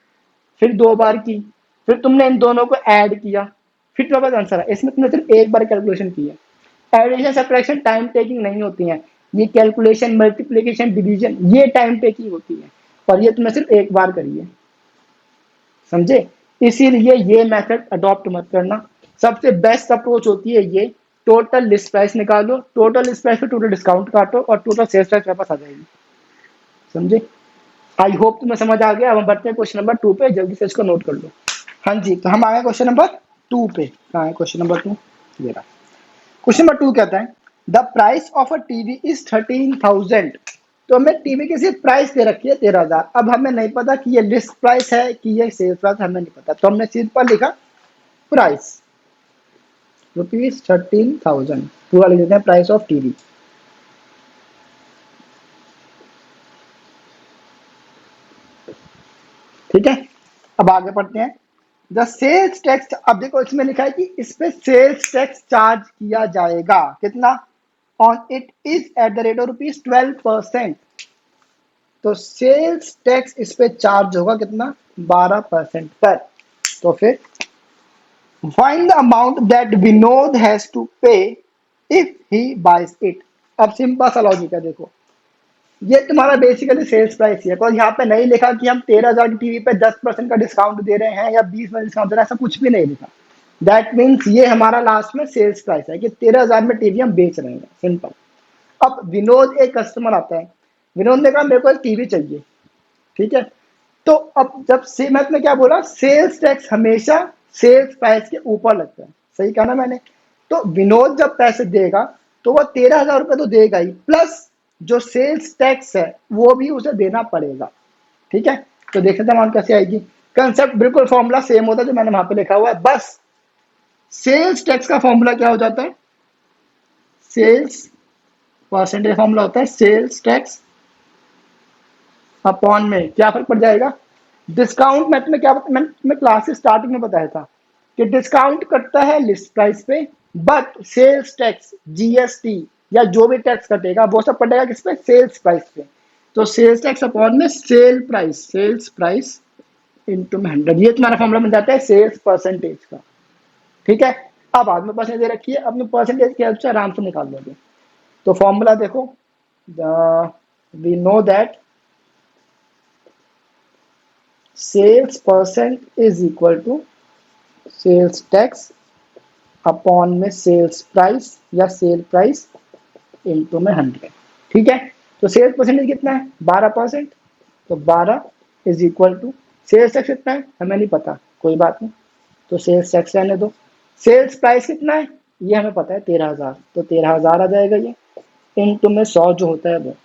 फिर दो बार की, फिर तुमने इन दोनों को ऐड किया, फिर तुम्हारे पास आंसर है। इसमें तुमने सिर्फ एक बार कैलकुलेशन की है। एडिशन सब्ट्रैक्शन टाइम टेकिंग नहीं होती है, ये कैलकुलेशन मल्टीप्लिकेशन डिवीजन ये टाइम टेकिंग होती है, और ये तुमने सिर्फ एक बार करी है, समझे, इसीलिए ये मेथड अडॉप्ट मत करना। सबसे बेस्ट अप्रोच होती है ये, टोटल लिस्ट प्राइस निकालो, टोटल लिस्ट प्राइस पे टोटल डिस्काउंट काटो और टोटल सेल्स प्राइस मेरे पास आ जाएगी, समझे। आई होप तुम्हें समझ आ गया। अब हम बढ़ते हैं क्वेश्चन नंबर 2 पे, जल्दी से इसको नोट कर लो। हाँ जी, तो हम आए क्वेश्चन नंबर 2 पे, कहाँ है क्वेश्चन नंबर 2, ये रहा। क्वेश्चन नंबर 2 कहता है the price of a TV is 13,000, तो हमें टीवी की सिर्फ प्राइस दे रखी है 13,000, अब हमें नहीं पता कि ये लिस्ट प्राइस है कि ये सेल्स प्राइस, हमें नहीं पता, तो हमने सिंपल लिखा प्राइस ₹13,000, पूरा लिख देते हैं प्राइस ऑफ टीवी। ठीक है, अब आगे पढ़ते हैं। द सेल्स टैक्स, अब देखो इसमें लिखा है कि इस पे सेल्स टैक्स चार्ज किया जाएगा, कितना on it is at the rate of ₹12%। तो सेल्स टैक्स इस पे चार्ज होगा कितना, 12% पर। तो फिर find the amount that Vinod has to pay if he buys it. अब सिंपल सा लॉजिक है, देखो ये तुम्हारा बेसिकली सेल्स प्राइस ही है। तो यहाँ पे नहीं लिखा कि हम 13,000 की टीवी पे 10% का डिस्काउंट दे रहे हैं या 20% डिस्काउंट दे रहे हैं, ऐसा कुछ भी नहीं लिखा। दैट मीन्स ये हमारा लास्ट में सेल्स प्राइस है कि 13,000 में टीवी हम बेच रहे हैं, सिंपल। अब विनोद एक कस्टमर आता है, विनोद ने कहा मेरे को एक टीवी चाहिए, ठीक है। तो अब जब से मैं तुम्हें क्या बोला, सेल्स टैक्स हमेशा सेल्स प्राइस के ऊपर लगता है, सही कहा ना मैंने। तो विनोद जब पैसे देगा तो वह 13,000 रुपये तो देगा ही, प्लस जो सेल्स टैक्स है वो भी उसे देना पड़ेगा, ठीक है। तो देखते हैं अमाउंट कैसे आएगी। कंसेप्ट बिल्कुल फॉर्मूला सेम होता है जो मैंने वहां पे लिखा हुआ है, बस सेल्स टैक्स का फॉर्मूला क्या हो जाता है, सेल्स परसेंटेज फॉर्मूला होता है सेल्स टैक्स अपॉन में क्या फर्क पड़ जाएगा, डिस्काउंट। मैं तुम्हें क्या मैंने तुम्हें क्लासेस स्टार्टिंग में बताया था कि डिस्काउंट कटता है लिस्ट प्राइस पे, बट सेल्स टैक्स जीएसटी या जो भी टैक्स कटेगा वो सब कटेगा किस पे, सेल्स प्राइस पे। तो सेल्स टैक्स अपॉन में सेल्स प्राइस इंटू में 100, ये तुम्हारा फॉर्मूला बन जाता है सेल्स परसेंटेज का, ठीक है। अब बाद में परसेंटेज दे रखी है, अपने परसेंटेज की हेल्प से आराम से निकाल लोगे। तो फॉर्मूला देखो, we know that sales percent is equal to sales tax upon में सेल्स प्राइस या सेल प्राइस इंटू में 100, ठीक है। तो सेल्स परसेंटेज कितना है, 12%। तो 12 is equal to sales tax कितना है हमें नहीं पता, कोई बात नहीं, तो सेल्स टैक्स रहने दो। सेल्स प्राइस कितना है ये हमें पता है 13,000, तो 13,000 आ जाएगा ये, इंटू में 100 जो होता है वो,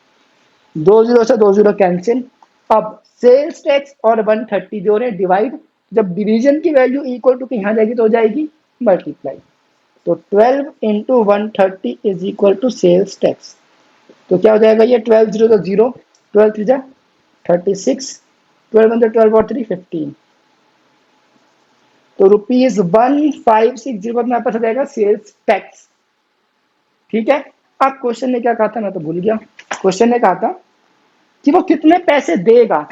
20 से 20 कैंसिल। अब सेल्स टैक्स और 130 जो रहे डिवाइड, जब डिवीजन की वैल्यू इक्वल टू यहाँ जाएगी तो हो जाएगी मल्टीप्लाई। तो 12 into 130 is equal to sales tax. तो क्या हो जाएगा ये, 12 0 तो 0, 12 3 जा 36, 12 1 12 और 3 15। तो ₹1560 पर मेरे पास आ जाएगा सेल्स टैक्स, ठीक है। अब क्वेश्चन ने क्या कहा था, मैं तो भूल गया। क्वेश्चन ने कहा था कि वो कितने पैसे देगा।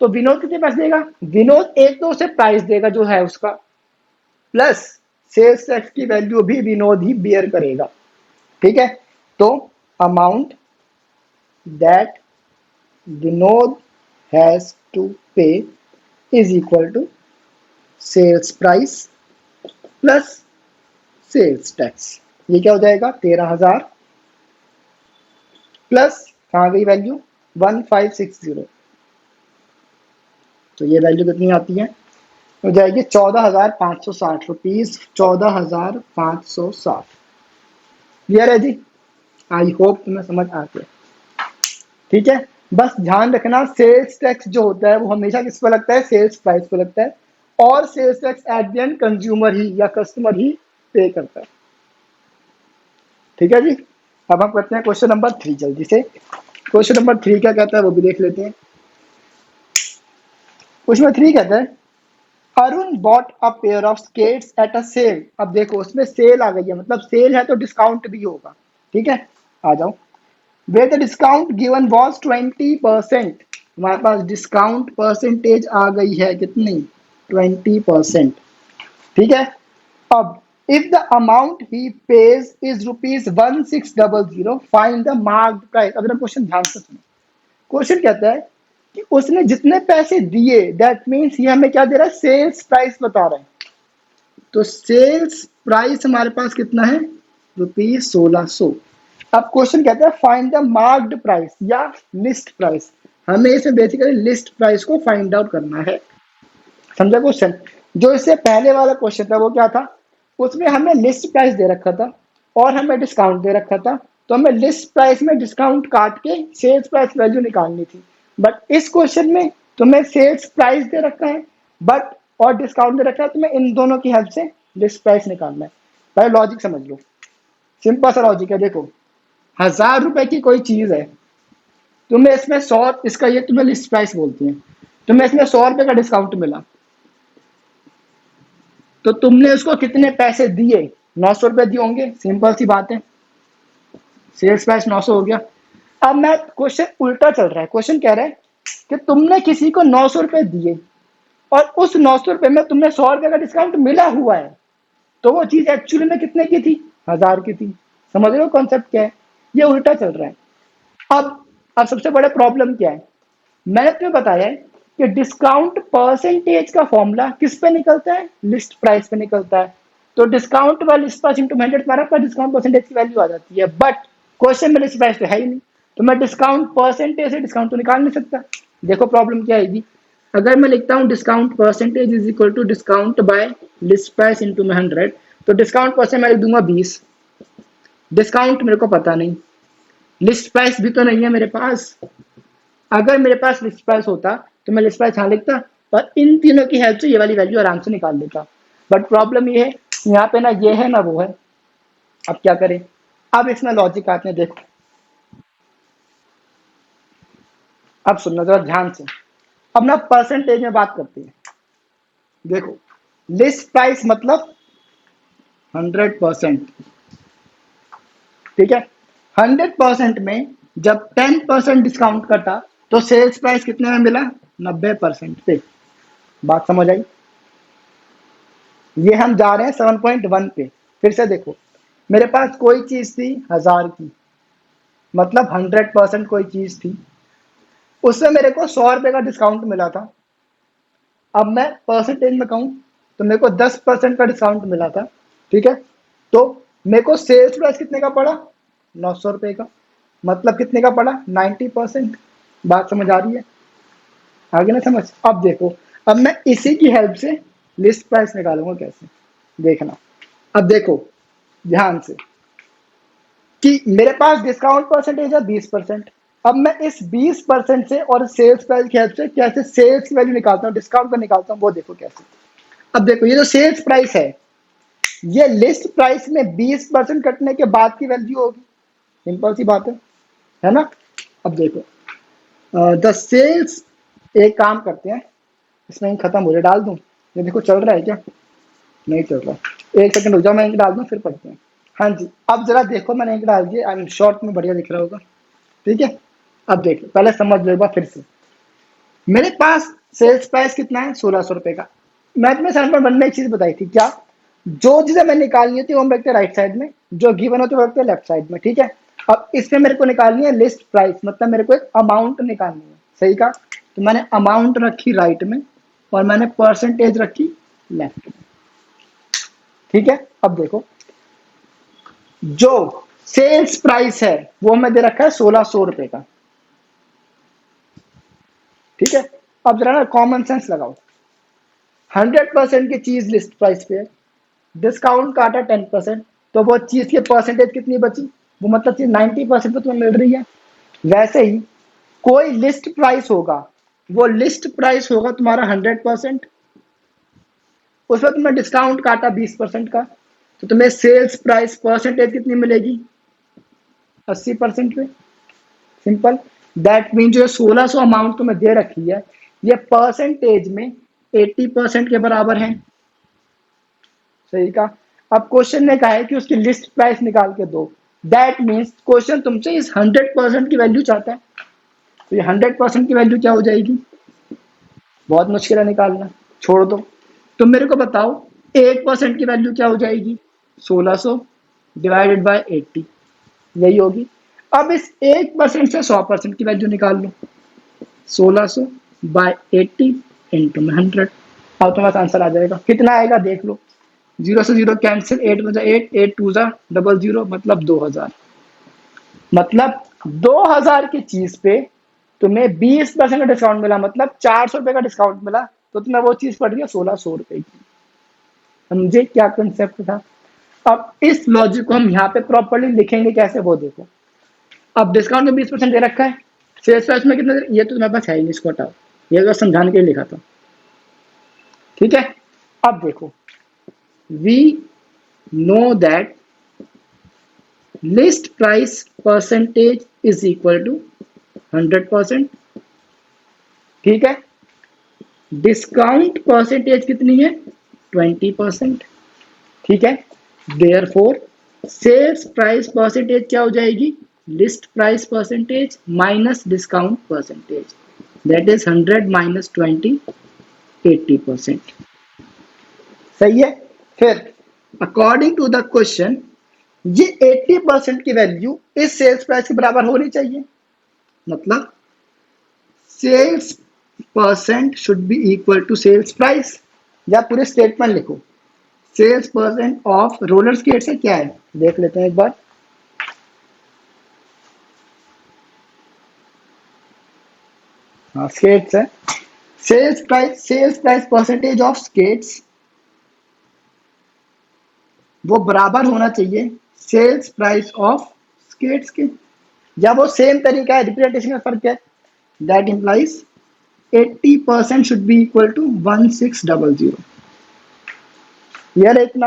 तो विनोद कितने पैसे देगा, विनोद एक तो उसे प्राइस देगा जो है उसका, प्लस सेल्स टैक्स की वैल्यू भी विनोद ही बियर करेगा, ठीक है। तो amount that Vinod has to pay is equal to sales price plus sales tax. ये क्या हो जाएगा, 13,000 प्लस कहाँ गई वैल्यू 1560, तो ये वैल्यू कितनी आती है, हो जाएगी 14,560 रुपीज, 14,560। क्लियर है जी, आई होप तुम्हें समझ आ गया, ठीक है। बस ध्यान रखना सेल्स टैक्स जो होता है वो हमेशा किस पर लगता है, सेल्स प्राइस पर लगता है, और sales tax at the end consumer ही या कस्टमर ही पे करता है, ठीक है जी। अब हम करते हैं क्वेश्चन नंबर 3 जल्दी से। क्वेश्चन नंबर 3 क्या कहता है वो भी देख लेते हैं। क्वेश्चन 3 कहता है Arun bought a pair of skates at a sale. अब देखो उसमें सेल आ गई है, मतलब सेल है तो डिस्काउंट भी होगा, ठीक है। आ जाओ, where the discount given was 20%। हमारे पास डिस्काउंट परसेंटेज आ गई है कितनी, 20%, ठीक है। अब if the amount he page is ₹1600, find the marked price. अगर हम क्वेश्चन ध्यान से सुनो, क्वेश्चन कहता है कि उसने जितने पैसे दिए, दैट मीन्स ये हमें क्या दे रहा है, सेल्स प्राइस बता रहा है। तो सेल्स प्राइस हमारे पास कितना है, ₹1600। अब क्वेश्चन कहता है फाइंड द मार्क्ड प्राइस या लिस्ट प्राइस। हमें इसमें बेसिकली लिस्ट प्राइस को फाइंड आउट करना है, समझा क्वेश्चन। जो इससे पहले वाला क्वेश्चन था वो क्या था, उसमें हमें लिस्ट प्राइस दे रखा था और हमें डिस्काउंट दे रखा था, तो हमें लिस्ट प्राइस में डिस्काउंट काट के सेल्स प्राइस वैल्यू निकालनी थी। बट इस क्वेश्चन में तुम्हें सेल्स प्राइस दे रखा है बट और डिस्काउंट दे रखा है, तुम्हें इन दोनों की हेल्प से लिस्ट प्राइस निकालना है। पहले लॉजिक समझ लो, सिंपल सा लॉजिक है। देखो 1,000 रुपए की कोई चीज है, तुम्हें इसमें 100, इसका ये तुम्हें लिस्ट प्राइस बोलती है, तुम्हें इसमें 100 रुपए का डिस्काउंट मिला, तो तुमने उसको कितने पैसे दिए, 900 रुपए दिए होंगे, सिंपल सी बात है। सेल्स प्राइस 900 हो गया। अब मैं क्वेश्चन उल्टा चल रहा है, क्वेश्चन कह रहा है कि तुमने किसी को 900 रुपए दिए और उस 900 रुपए में तुमने 100 रुपए का डिस्काउंट मिला हुआ है, तो वो चीज एक्चुअली में कितने की थी? 1000 की थी। समझ रहे हो कॉन्सेप्ट क्या है? ये उल्टा चल रहा है। अब सबसे बड़ा प्रॉब्लम क्या है? मैंने तुम्हें बताया है कि डिस्काउंट परसेंटेज का फॉर्मूला किस पे निकलता है? लिस्ट प्राइस पे निकलता है। तो discount by list price into 100 तुम्हारा पर डिस्काउंट परसेंटेज की वैल्यू आ जाती है। बट क्वेश्चन में लिस्ट प्राइस तो है ही नहीं, तो मैं डिस्काउंट परसेंटेज से डिस्काउंट तो निकाल नहीं सकता। देखो प्रॉब्लम क्या आएगी। अगर मैं लिखता हूँ discount percentage is equal to discount by list price into 100, तो डिस्काउंट परसेंट मैं लिख दूंगा 20। डिस्काउंट मेरे को पता नहीं, लिस्ट प्राइस भी तो नहीं है मेरे पास। अगर मेरे पास लिस्ट प्राइस होता तो मैं लिस्ट प्राइस यहाँ लिखता, पर इन तीनों की हेल्प से ये वाली वैल्यू आराम से निकाल लेता। बट प्रॉब्लम ये है, यहाँ पे ना ये है ना वो है। अब क्या करें? अब इसमें लॉजिक आते हैं, देखो। अब सुनना जरा ध्यान से। अब ना परसेंटेज में बात करते हैं। देखो, लिस्ट प्राइस मतलब 100%, ठीक है। 100% में जब 10% डिस्काउंट कटा तो सेल्स प्राइस कितने में मिला? 90% पे। बात समझ आई? ये हम जा रहे हैं 7.1 पे। फिर से देखो, मेरे पास कोई चीज थी 1000 की, मतलब 100% कोई चीज थी, उससे मेरे को 100 रुपए का डिस्काउंट मिला था। अब मैं परसेंटेज में कहूँ तो मेरे को 10% का डिस्काउंट मिला था, ठीक है। तो मेरे को सेल्स प्राइस कितने का पड़ा? 900 रुपए का। मतलब कितने का पड़ा? 90%। बात समझ आ रही है? आगे ना समझ? अब देखो, अब मैं इसी की हेल्प से लिस्ट प्राइस निकालूंगा कैसे, देखना। अब देखो ध्यान से कि मेरे पास डिस्काउंट परसेंटेज है 20%। अब मैं इस 20% से और सेल्स प्राइस की हेल्प से कैसे सेल्स की वैल्यू निकालता हूँ, डिस्काउंट का निकालता हूँ, वो देखो कैसे। अब देखो, ये जो सेल्स प्राइस है, ये लिस्ट प्राइस में 20% कटने के बाद की वैल्यू होगी। सिंपल सी बात है ना? अब देखो, द सेल्स, एक काम करते हैं, इसमें खत्म हो जाए, डाल दूं? ये देखो चल रहा है क्या? नहीं चल रहा। एक सेकंड रुक जाओ, मैं इंक डाल दूं फिर पढ़ते हैं। हाँ जी, अब जरा देखो, मैंने इंक डाल दिया। आई एम शॉर्ट में बढ़िया दिख रहा होगा, ठीक है। अब देखो, पहले समझ लो एक बार फिर से। मेरे पास सेल्स प्राइस कितना है? 1600 रुपए का। मैथ में सर वन में एक चीज बताई थी, क्या? जो चीजें मैं निकालनी होती है वो हम रखते हैं राइट साइड में, जो गिवन होती है वो रखते हैं लेफ्ट साइड में, ठीक है। अब इसमें मेरे को निकालनी है लिस्ट प्राइस, मतलब मेरे को एक अमाउंट निकालनी है, सही कहा। तो मैंने अमाउंट रखी राइट में और मैंने परसेंटेज रखी लेफ्ट में, ठीक है। अब देखो, जो सेल्स प्राइस है वो हमें दे रखा है 1600 रुपए का, ठीक है। अब जरा ना कॉमन सेंस लगाओ। 100% की चीज लिस्ट प्राइस पे है, डिस्काउंट काटा 10%, तो वो चीज की परसेंटेज कितनी बची? वो मतलब चीज 90% पे तुम्हें मिल रही है। वैसे ही कोई लिस्ट प्राइस होगा, वो लिस्ट प्राइस होगा तुम्हारा 100%, उसमें तुमने डिस्काउंट काटा 20% का, तो तुम्हें सेल्स प्राइस परसेंटेज कितनी मिलेगी? 80% पे। सिंपल। दैट मीन जो 1600 अमाउंट तुम्हें दे रखी है, ये परसेंटेज में 80% के बराबर है, सही का। अब क्वेश्चन ने कहा है कि उसकी लिस्ट प्राइस निकाल के दो। दैट मीन्स क्वेश्चन तुमसे इस 100% की वैल्यू चाहता है। तो ये 100% की वैल्यू क्या हो जाएगी? बहुत मुश्किल है निकालना, छोड़ दो। तो मेरे को बताओ 1% की वैल्यू क्या हो जाएगी? 1600 डिवाइडेड बाय 80, यही होगी। अब इस 1% से 100% की वैल्यू निकाल लो। 1600 बाय 80 इंटू 100, अब तुम्हारा आंसर आ जाएगा। कितना आएगा देख लो। 0 से 0 कैंसिल, 8 में 8, 8 टू जा 00, मतलब 2000। मतलब 2000 की चीज पे तुम्हें 20% का डिस्काउंट मिला, मतलब 400 रुपए का डिस्काउंट मिला, तो तुम्हें वो चीज पड़ गई 1600 रुपए की। समझे क्या कंसेप्ट था? अब इस लॉजिक को हम यहाँ पे प्रॉपर्ली लिखेंगे कैसे, वो देखो। अब डिस्काउंट में 20% दे रखा है, सेल्स प्राइस में कितना? ये तो तुम्हारे पास है ही नहीं, इसको हटाओ, ये तो समझाने के लिए लिखा था, ठीक है। अब देखो, we know that list price percentage is equal to 100%, ठीक है। डिस्काउंट परसेंटेज कितनी है? 20%, ठीक है। देयरफॉर सेल्स प्राइस परसेंटेज क्या हो जाएगी? List price percentage minus discount percentage, that is 100 minus 20, 80%। सही है। फिर अकॉर्डिंग टू द क्वेश्चन ये 80% की वैल्यू इस सेल्स प्राइस के बराबर होनी चाहिए, मतलब sales percent should be equal to sales price, या पूरे स्टेटमेंट लिखो sales percent of roller skate से क्या है देख लेते हैं एक बार। हाँ स्केट्स है, sales price percentage of skates वो बराबर होना चाहिए सेल्स प्राइस ऑफ स्केट्स के, या वो सेम तरीका है, रिप्रेजेंटेशन का फर्क है। That implies 80% should be equal to 1600। Clear है इतना।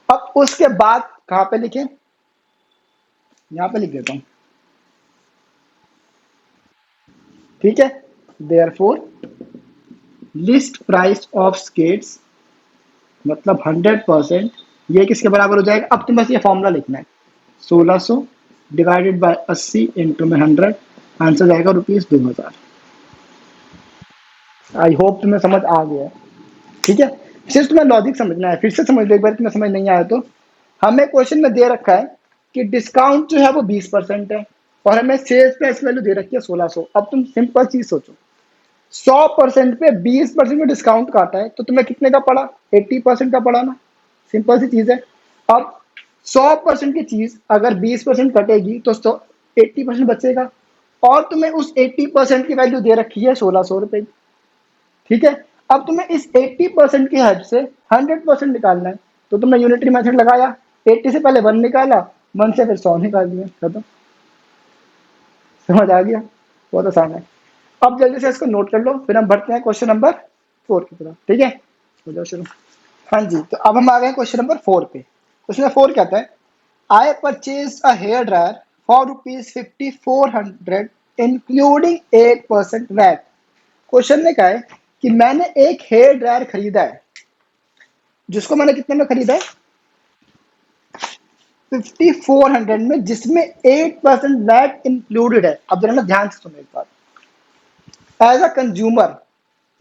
अब उसके बाद कहां पे लिखे, यहां पे लिख देता हूं, ठीक है। Therefore list price of skates मतलब 100%, ये किसके बराबर हो जाएगा, अब तुम्हें बस ये फॉर्मूला लिखना है 1600 डिवाइडेड बाय 80 इंटू में 100, आंसर जाएगा ₹2000। आई होप तुम्हें समझ आ गया है, ठीक है। सिर्फ तुम्हें लॉजिक समझना है, फिर से समझ लो एक बार, तुम्हें समझ नहीं आया तो। हमें क्वेश्चन में दे रखा है कि डिस्काउंट जो है वो 20% है और हमें सेल्स प्राइस वैल्यू दे रखी है 1600। अब तुम सिंपल चीज सोचो, 100% पे 20% में डिस्काउंट काटा है तो तुम्हें कितने का पड़ा, 80% का पड़ा ना। सिंपल सी चीज है। अब 100% की चीज अगर 20% कटेगी तो 80% बचेगा, और तुम्हें उस 80% की वैल्यू दे रखी है 1600 रुपए की, ठीक है। अब तुम्हें इस 80% की हेल्प से 100% निकालना है, तो तुमने यूनिटरी मेथड लगाया, 80 से पहले 1 निकाला, 1 से फिर 100 निकाल दिया, खत्म। समझ आ गया, बहुत आसान है। अब जल्दी से इसको नोट कर लो, फिर हम बढ़ते हैं क्वेश्चन नंबर 4 की तरफ, ठीक है। हो जाओ शुरू। हाँ जी, तो अब हम आ गए क्वेश्चन नंबर 4 पे। क्वेश्चन 4 कहता है I purchase a hair dryer for ₹5400 including 8% VAT. Question ने कहा है कि मैंने एक हेयर ड्रायर खरीदा है, जिसको मैंने कितने में खरीदा है, 5400 में, जिसमें 8% वैट इंक्लूडेड है। अब जरा ना ध्यान से सुनो एक बात, एज अ कंज्यूमर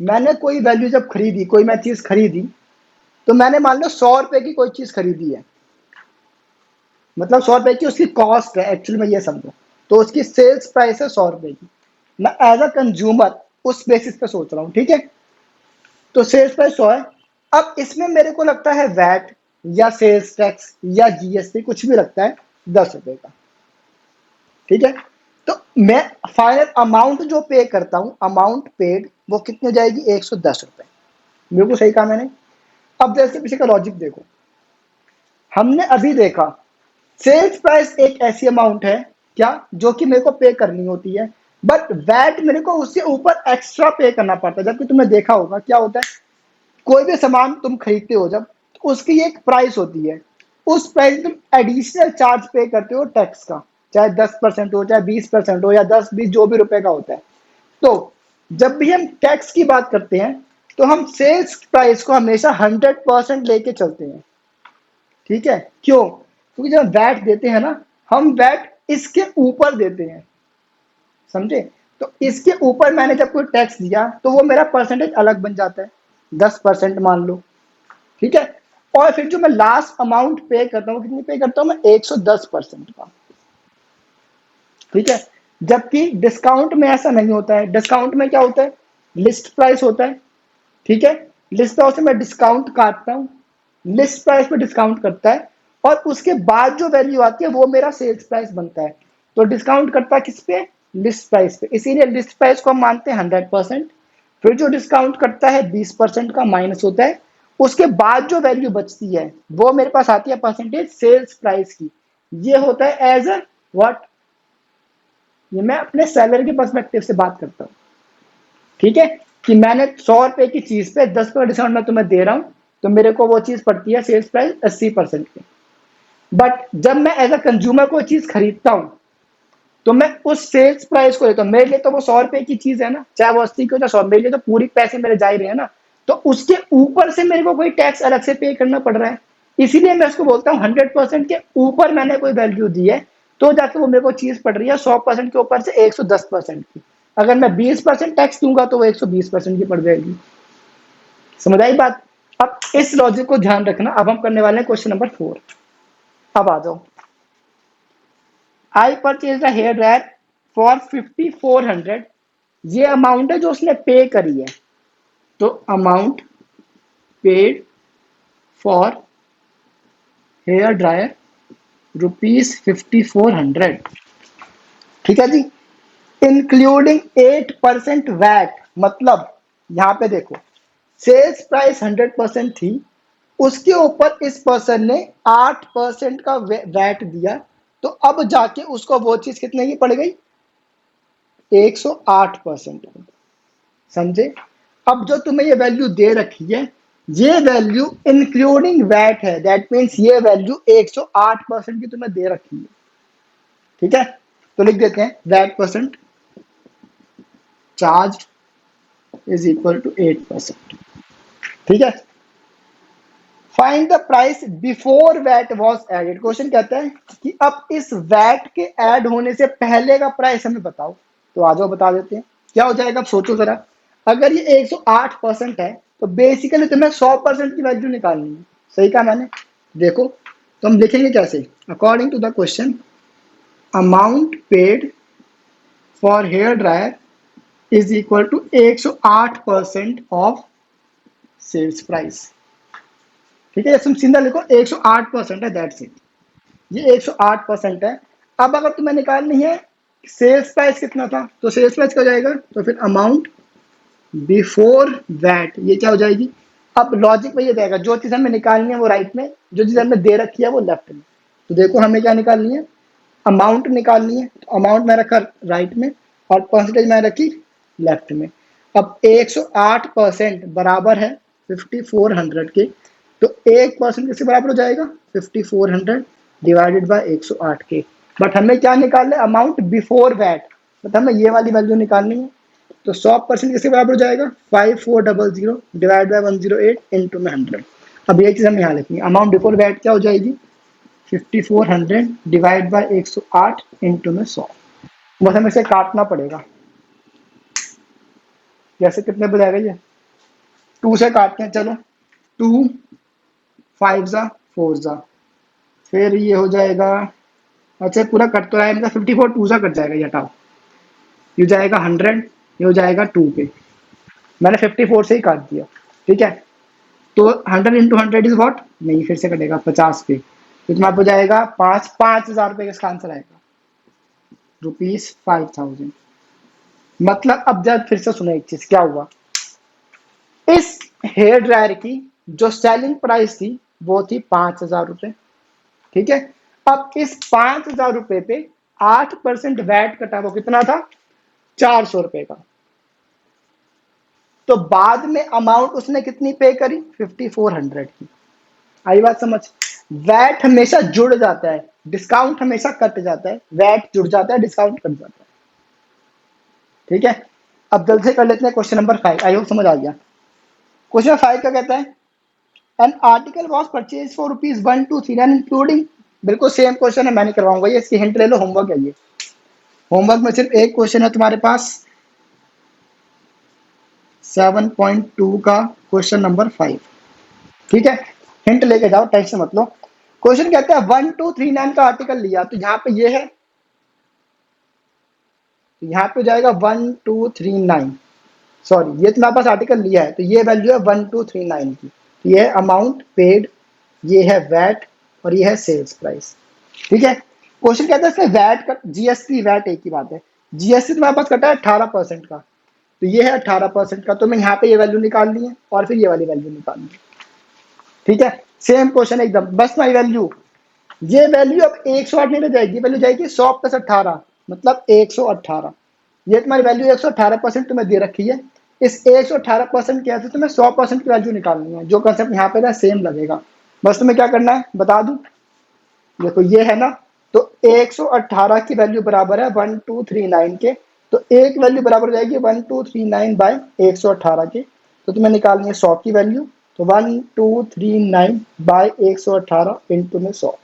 मैंने कोई वैल्यू जब खरीदी, कोई मैं चीज खरीदी, तो मैंने मान लो 100 रुपए की कोई चीज खरीदी है, मतलब 100 रुपए की उसकी कॉस्ट है, एक्चुअली में ये समझो, तो उसकी सेल्स प्राइस है 100 रुपए की। मैं एज अ कंज्यूमर उस बेसिस पे सोच रहा हूँ, ठीक है। तो सेल्स प्राइस 100 है। अब इसमें मेरे को लगता है वैट या सेल्स टैक्स या जीएसटी कुछ भी लगता है 10 रुपए का, ठीक है। तो मैं फाइनल अमाउंट जो पे करता हूं, अमाउंट पेड, वो कितनी हो जाएगी, 110 रुपए। मेरे को सही कहा मैंने। अब जैसे पीछे का लॉजिक देखो, हमने अभी देखा सेल्स प्राइस एक ऐसी अमाउंट है क्या जो कि मेरे को पे करनी होती है, बट वैट मेरे को उससे ऊपर एक्स्ट्रा पे करना पड़ता है। जबकि तुमने देखा होगा क्या होता है, कोई भी सामान तुम खरीदते हो जब, तो उसकी एक प्राइस होती है, उस प्राइस तुम एडिशनल चार्ज पे करते हो टैक्स का, चाहे 10% हो, चाहे 20% हो, या 10-20 जो भी रुपए का होता है। तो जब भी हम टैक्स की बात करते हैं तो हम सेल्स प्राइस को हमेशा 100% लेके चलते हैं, ठीक है। क्यों, क्योंकि जब वैट देते हैं ना, हम वैट इसके ऊपर देते हैं, समझे। तो इसके ऊपर मैंने जब कोई टैक्स दिया तो वो मेरा परसेंटेज अलग बन जाता है, 10% मान लो, ठीक है। और फिर जो मैं लास्ट अमाउंट पे करता हूँ, कितनी पे करता हूँ मैं, 110% का, ठीक है। जबकि डिस्काउंट में ऐसा नहीं होता है। डिस्काउंट में क्या होता है, लिस्ट प्राइस होता है, ठीक है। लिस्ट प्राइस से मैं डिस्काउंट काटता हूँ, लिस्ट प्राइस पे डिस्काउंट करता है, और उसके बाद जो वैल्यू आती है वो मेरा सेल्स प्राइस बनता है। तो डिस्काउंट करता है किस पे, लिस्ट प्राइस पे, इसीलिए लिस्ट प्राइस को हम मानते हैं 100%। फिर जो डिस्काउंट करता है 20% का माइनस होता है, उसके बाद जो वैल्यू बचती है वो मेरे पास आती है परसेंटेज सेल्स प्राइस की। ये होता है एज अ व्हाट, ये मैं अपने सैलरी के पर्सपेक्टिव से बात करता हूँ, ठीक है। कि मैंने 100 रुपए की चीज पे 10 रुपए डिस्काउंट मैं तुम्हें दे रहा हूं, तो मेरे को वो चीज पड़ती है सेल्स प्राइस 80% की। बट जब मैं एज अ कंज्यूमर कोई चीज खरीदता हूं, तो मैं उस सेल्स प्राइस को लेता हूं, मेरे लिए तो वो 100 रुपए की चीज है ना, चाहे वो 80 की हो चाहे 100, मेरे लिए तो पूरी पैसे मेरे जा ही रहे हैं ना। तो उसके ऊपर से मेरे को कोई टैक्स अलग से पे करना पड़ रहा है, इसीलिए मैं इसको बोलता हूँ 100% के ऊपर मैंने कोई वैल्यू दी है, तो जाके वो मेरे को चीज पड़ रही है 100% के ऊपर से 110% की। अगर मैं 20% टैक्स दूंगा तो वो 120% की पड़ जाएगी। समझ आई बात? अब इस लॉजिक को ध्यान रखना। अब हम करने वाले हैं क्वेश्चन नंबर 4। अब आ जाओ। I purchase the hair dryer for 5400। ये अमाउंट है जो उसने पे करी है। तो amount paid for hair dryer ₹5400। ठीक है जी। Including 8% VAT. मतलब यहां पे देखो, सेल्स प्राइस 100% थी, उसके ऊपर इस पर्सन ने 8% का वैट दिया, तो अब जाके उसको वो चीज कितने की पड़ गई? 108%। समझे? अब जो तुम्हें ये वैल्यू दे रखी है, ये वैल्यू इंक्लूडिंग वैट है। दैट मीन्स ये वैल्यू 108% की तुम्हें दे रखी है। ठीक है, तो लिख देते हैं VAT percent charge is equal to 8%। ठीक है। Find the price before VAT was added. Question कहता है कि अब इस वैट के ऐड होने से पहले का प्राइस हमें बताओ। तो आ जाओ बता देते हैं। क्या हो जाएगा? अब सोचो जरा। अगर ये 108% है तो बेसिकली तुम्हें 100% की वैल्यू निकालनी है। सही कहा मैंने? देखो, तो हम लिखेंगे कैसे? According to the question, amount paid for hair dryer is equal to 108% of sales price. ठीक है, तुम सीधा लिखो 108% है, दैट्स इट। ये 108% है। अब अगर तुम्हें निकालनी है सेल्स प्राइस कितना था, तो सेल्स प्राइस क्या हो जाएगा? तो फिर अमाउंट बिफोर वैट, ये क्या हो जाएगी? अब लॉजिक में ये देगा, जो चीज हमें निकालनी है वो राइट में, जो चीज हमें दे रखी है वो लेफ्ट में। तो देखो हमें क्या निकालनी है? अमाउंट निकालनी है। तो अमाउंट मैं रखा राइट में और परसेंटेज मैं रखी लेफ्ट में। अब 108% बराबर है 5400 के। तो 1% किसके बराबर हो जाएगा? 5400 डिवाइडेड बाय 108 के। बट हमें क्या निकालना है? Amount before VAT. बट हमें ये वाली वैल्यू निकालनी है। तो 100% किसके बराबर हो जाएगा? 5400 डिवाइड बाय 108 इंटू में 100। अब ये चीज़ हम यहाँ लिखेंगे। अमाउंट बिफोर वैट क्या हो जाएगी? 5400 डिवाइड बाय 108 इंटू में 100। बस हमें इसे काटना पड़ेगा। जैसे कितने पे जाएगा ये? 2 से काटते हैं, चलो। 2 5 जा 4 जा, फिर ये हो जाएगा। अच्छा पूरा कट तो आएगा, 54 2 सा कट जाएगा, ये हटाओ। ये हो जाएगा 100, ये हो जाएगा 2 पे। मैंने 54 से ही काट दिया। ठीक है, तो 100 इंटू 100 इज वॉट? नहीं, फिर से कटेगा 50 पे। तो इतना हो जाएगा 5,000 रुपये का इसका आंसर आएगा, ₹5000। मतलब अब जब फिर से सुनो एक चीज क्या हुआ। इस हेयर ड्रायर की जो सेलिंग प्राइस थी वो थी 5,000 रुपये। ठीक है, अब इस 5,000 रुपये पे 8% वैट कटा, वो कितना था? 400 रुपये का। तो बाद में अमाउंट उसने कितनी पे करी? 5400 की। आई बात समझ? वैट हमेशा जुड़ जाता है, डिस्काउंट हमेशा कट जाता है। वैट जुड़ जाता है, डिस्काउंट कट जाता है। ठीक है, अब जल्द से कर लेते हैं क्वेश्चन नंबर 5। आई होप समझ आ गया। क्वेश्चन 5 का कहता है an article was purchase for ₹1,239 including. बिल्कुल सेम क्वेश्चन है, मैं नहीं करवाऊंगा ये, इसकी हिंट ले लो। होमवर्क है ये। होमवर्क में सिर्फ एक क्वेश्चन है तुम्हारे पास, 7.2 का क्वेश्चन नंबर 5। ठीक है, हिंट लेके जाओ, टेंशन मत लो। क्वेश्चन कहते हैं 1239 का आर्टिकल लिया, तो यहाँ पे ये है, तो यहाँ पे जाएगा 1239। सॉरी, ये तुम्हारे पास आर्टिकल लिया है, तो ये वैल्यू है 1239 की। तो ये है अमाउंट पेड, ये है वैट, और ये है सेल्स प्राइस। ठीक है, क्वेश्चन कहता है इसमें वैट का, जीएसटी वैट एक ही बात है। जीएसटी तुम्हारे पास कटा है 18% का, तो ये है 18% का। तो मैं यहाँ पे ये वैल्यू निकालनी है और फिर ये वाली वैल्यू निकालनी है। ठीक है, सेम क्वेश्चन एकदम, बस माई वैल्यू। ये वैल्यू अब 108 नहीं रह जाएगी, वैल्यू जाएगी 100 + 18, मतलब 118। ये तुम्हारी वैल्यू 118% तुम्हें दे रखी है। इस 118% के ऐसे तुम्हें 100% की वैल्यू निकालनी है। जो कंसेप्ट यहाँ पे था सेम लगेगा। बस तुम्हें क्या करना है बता दूं। देखो ये है ना, तो 118 की वैल्यू बराबर है 1239 के। तो एक वैल्यू बराबर हो जाएगी 1239 बाय 118 के। तो तुम्हें निकालनी है 100 की वैल्यू। तो 1239 बाय 118 इंटू में 100,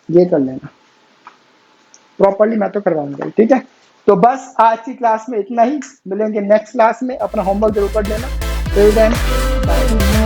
ये कर लेना। प्रॉपरली मैं तो करवाऊंगा, ठीक है। तो बस आज की क्लास में इतना ही, मिलेंगे नेक्स्ट क्लास में, अपना होमवर्क जरूर कर लेना। Till then bye.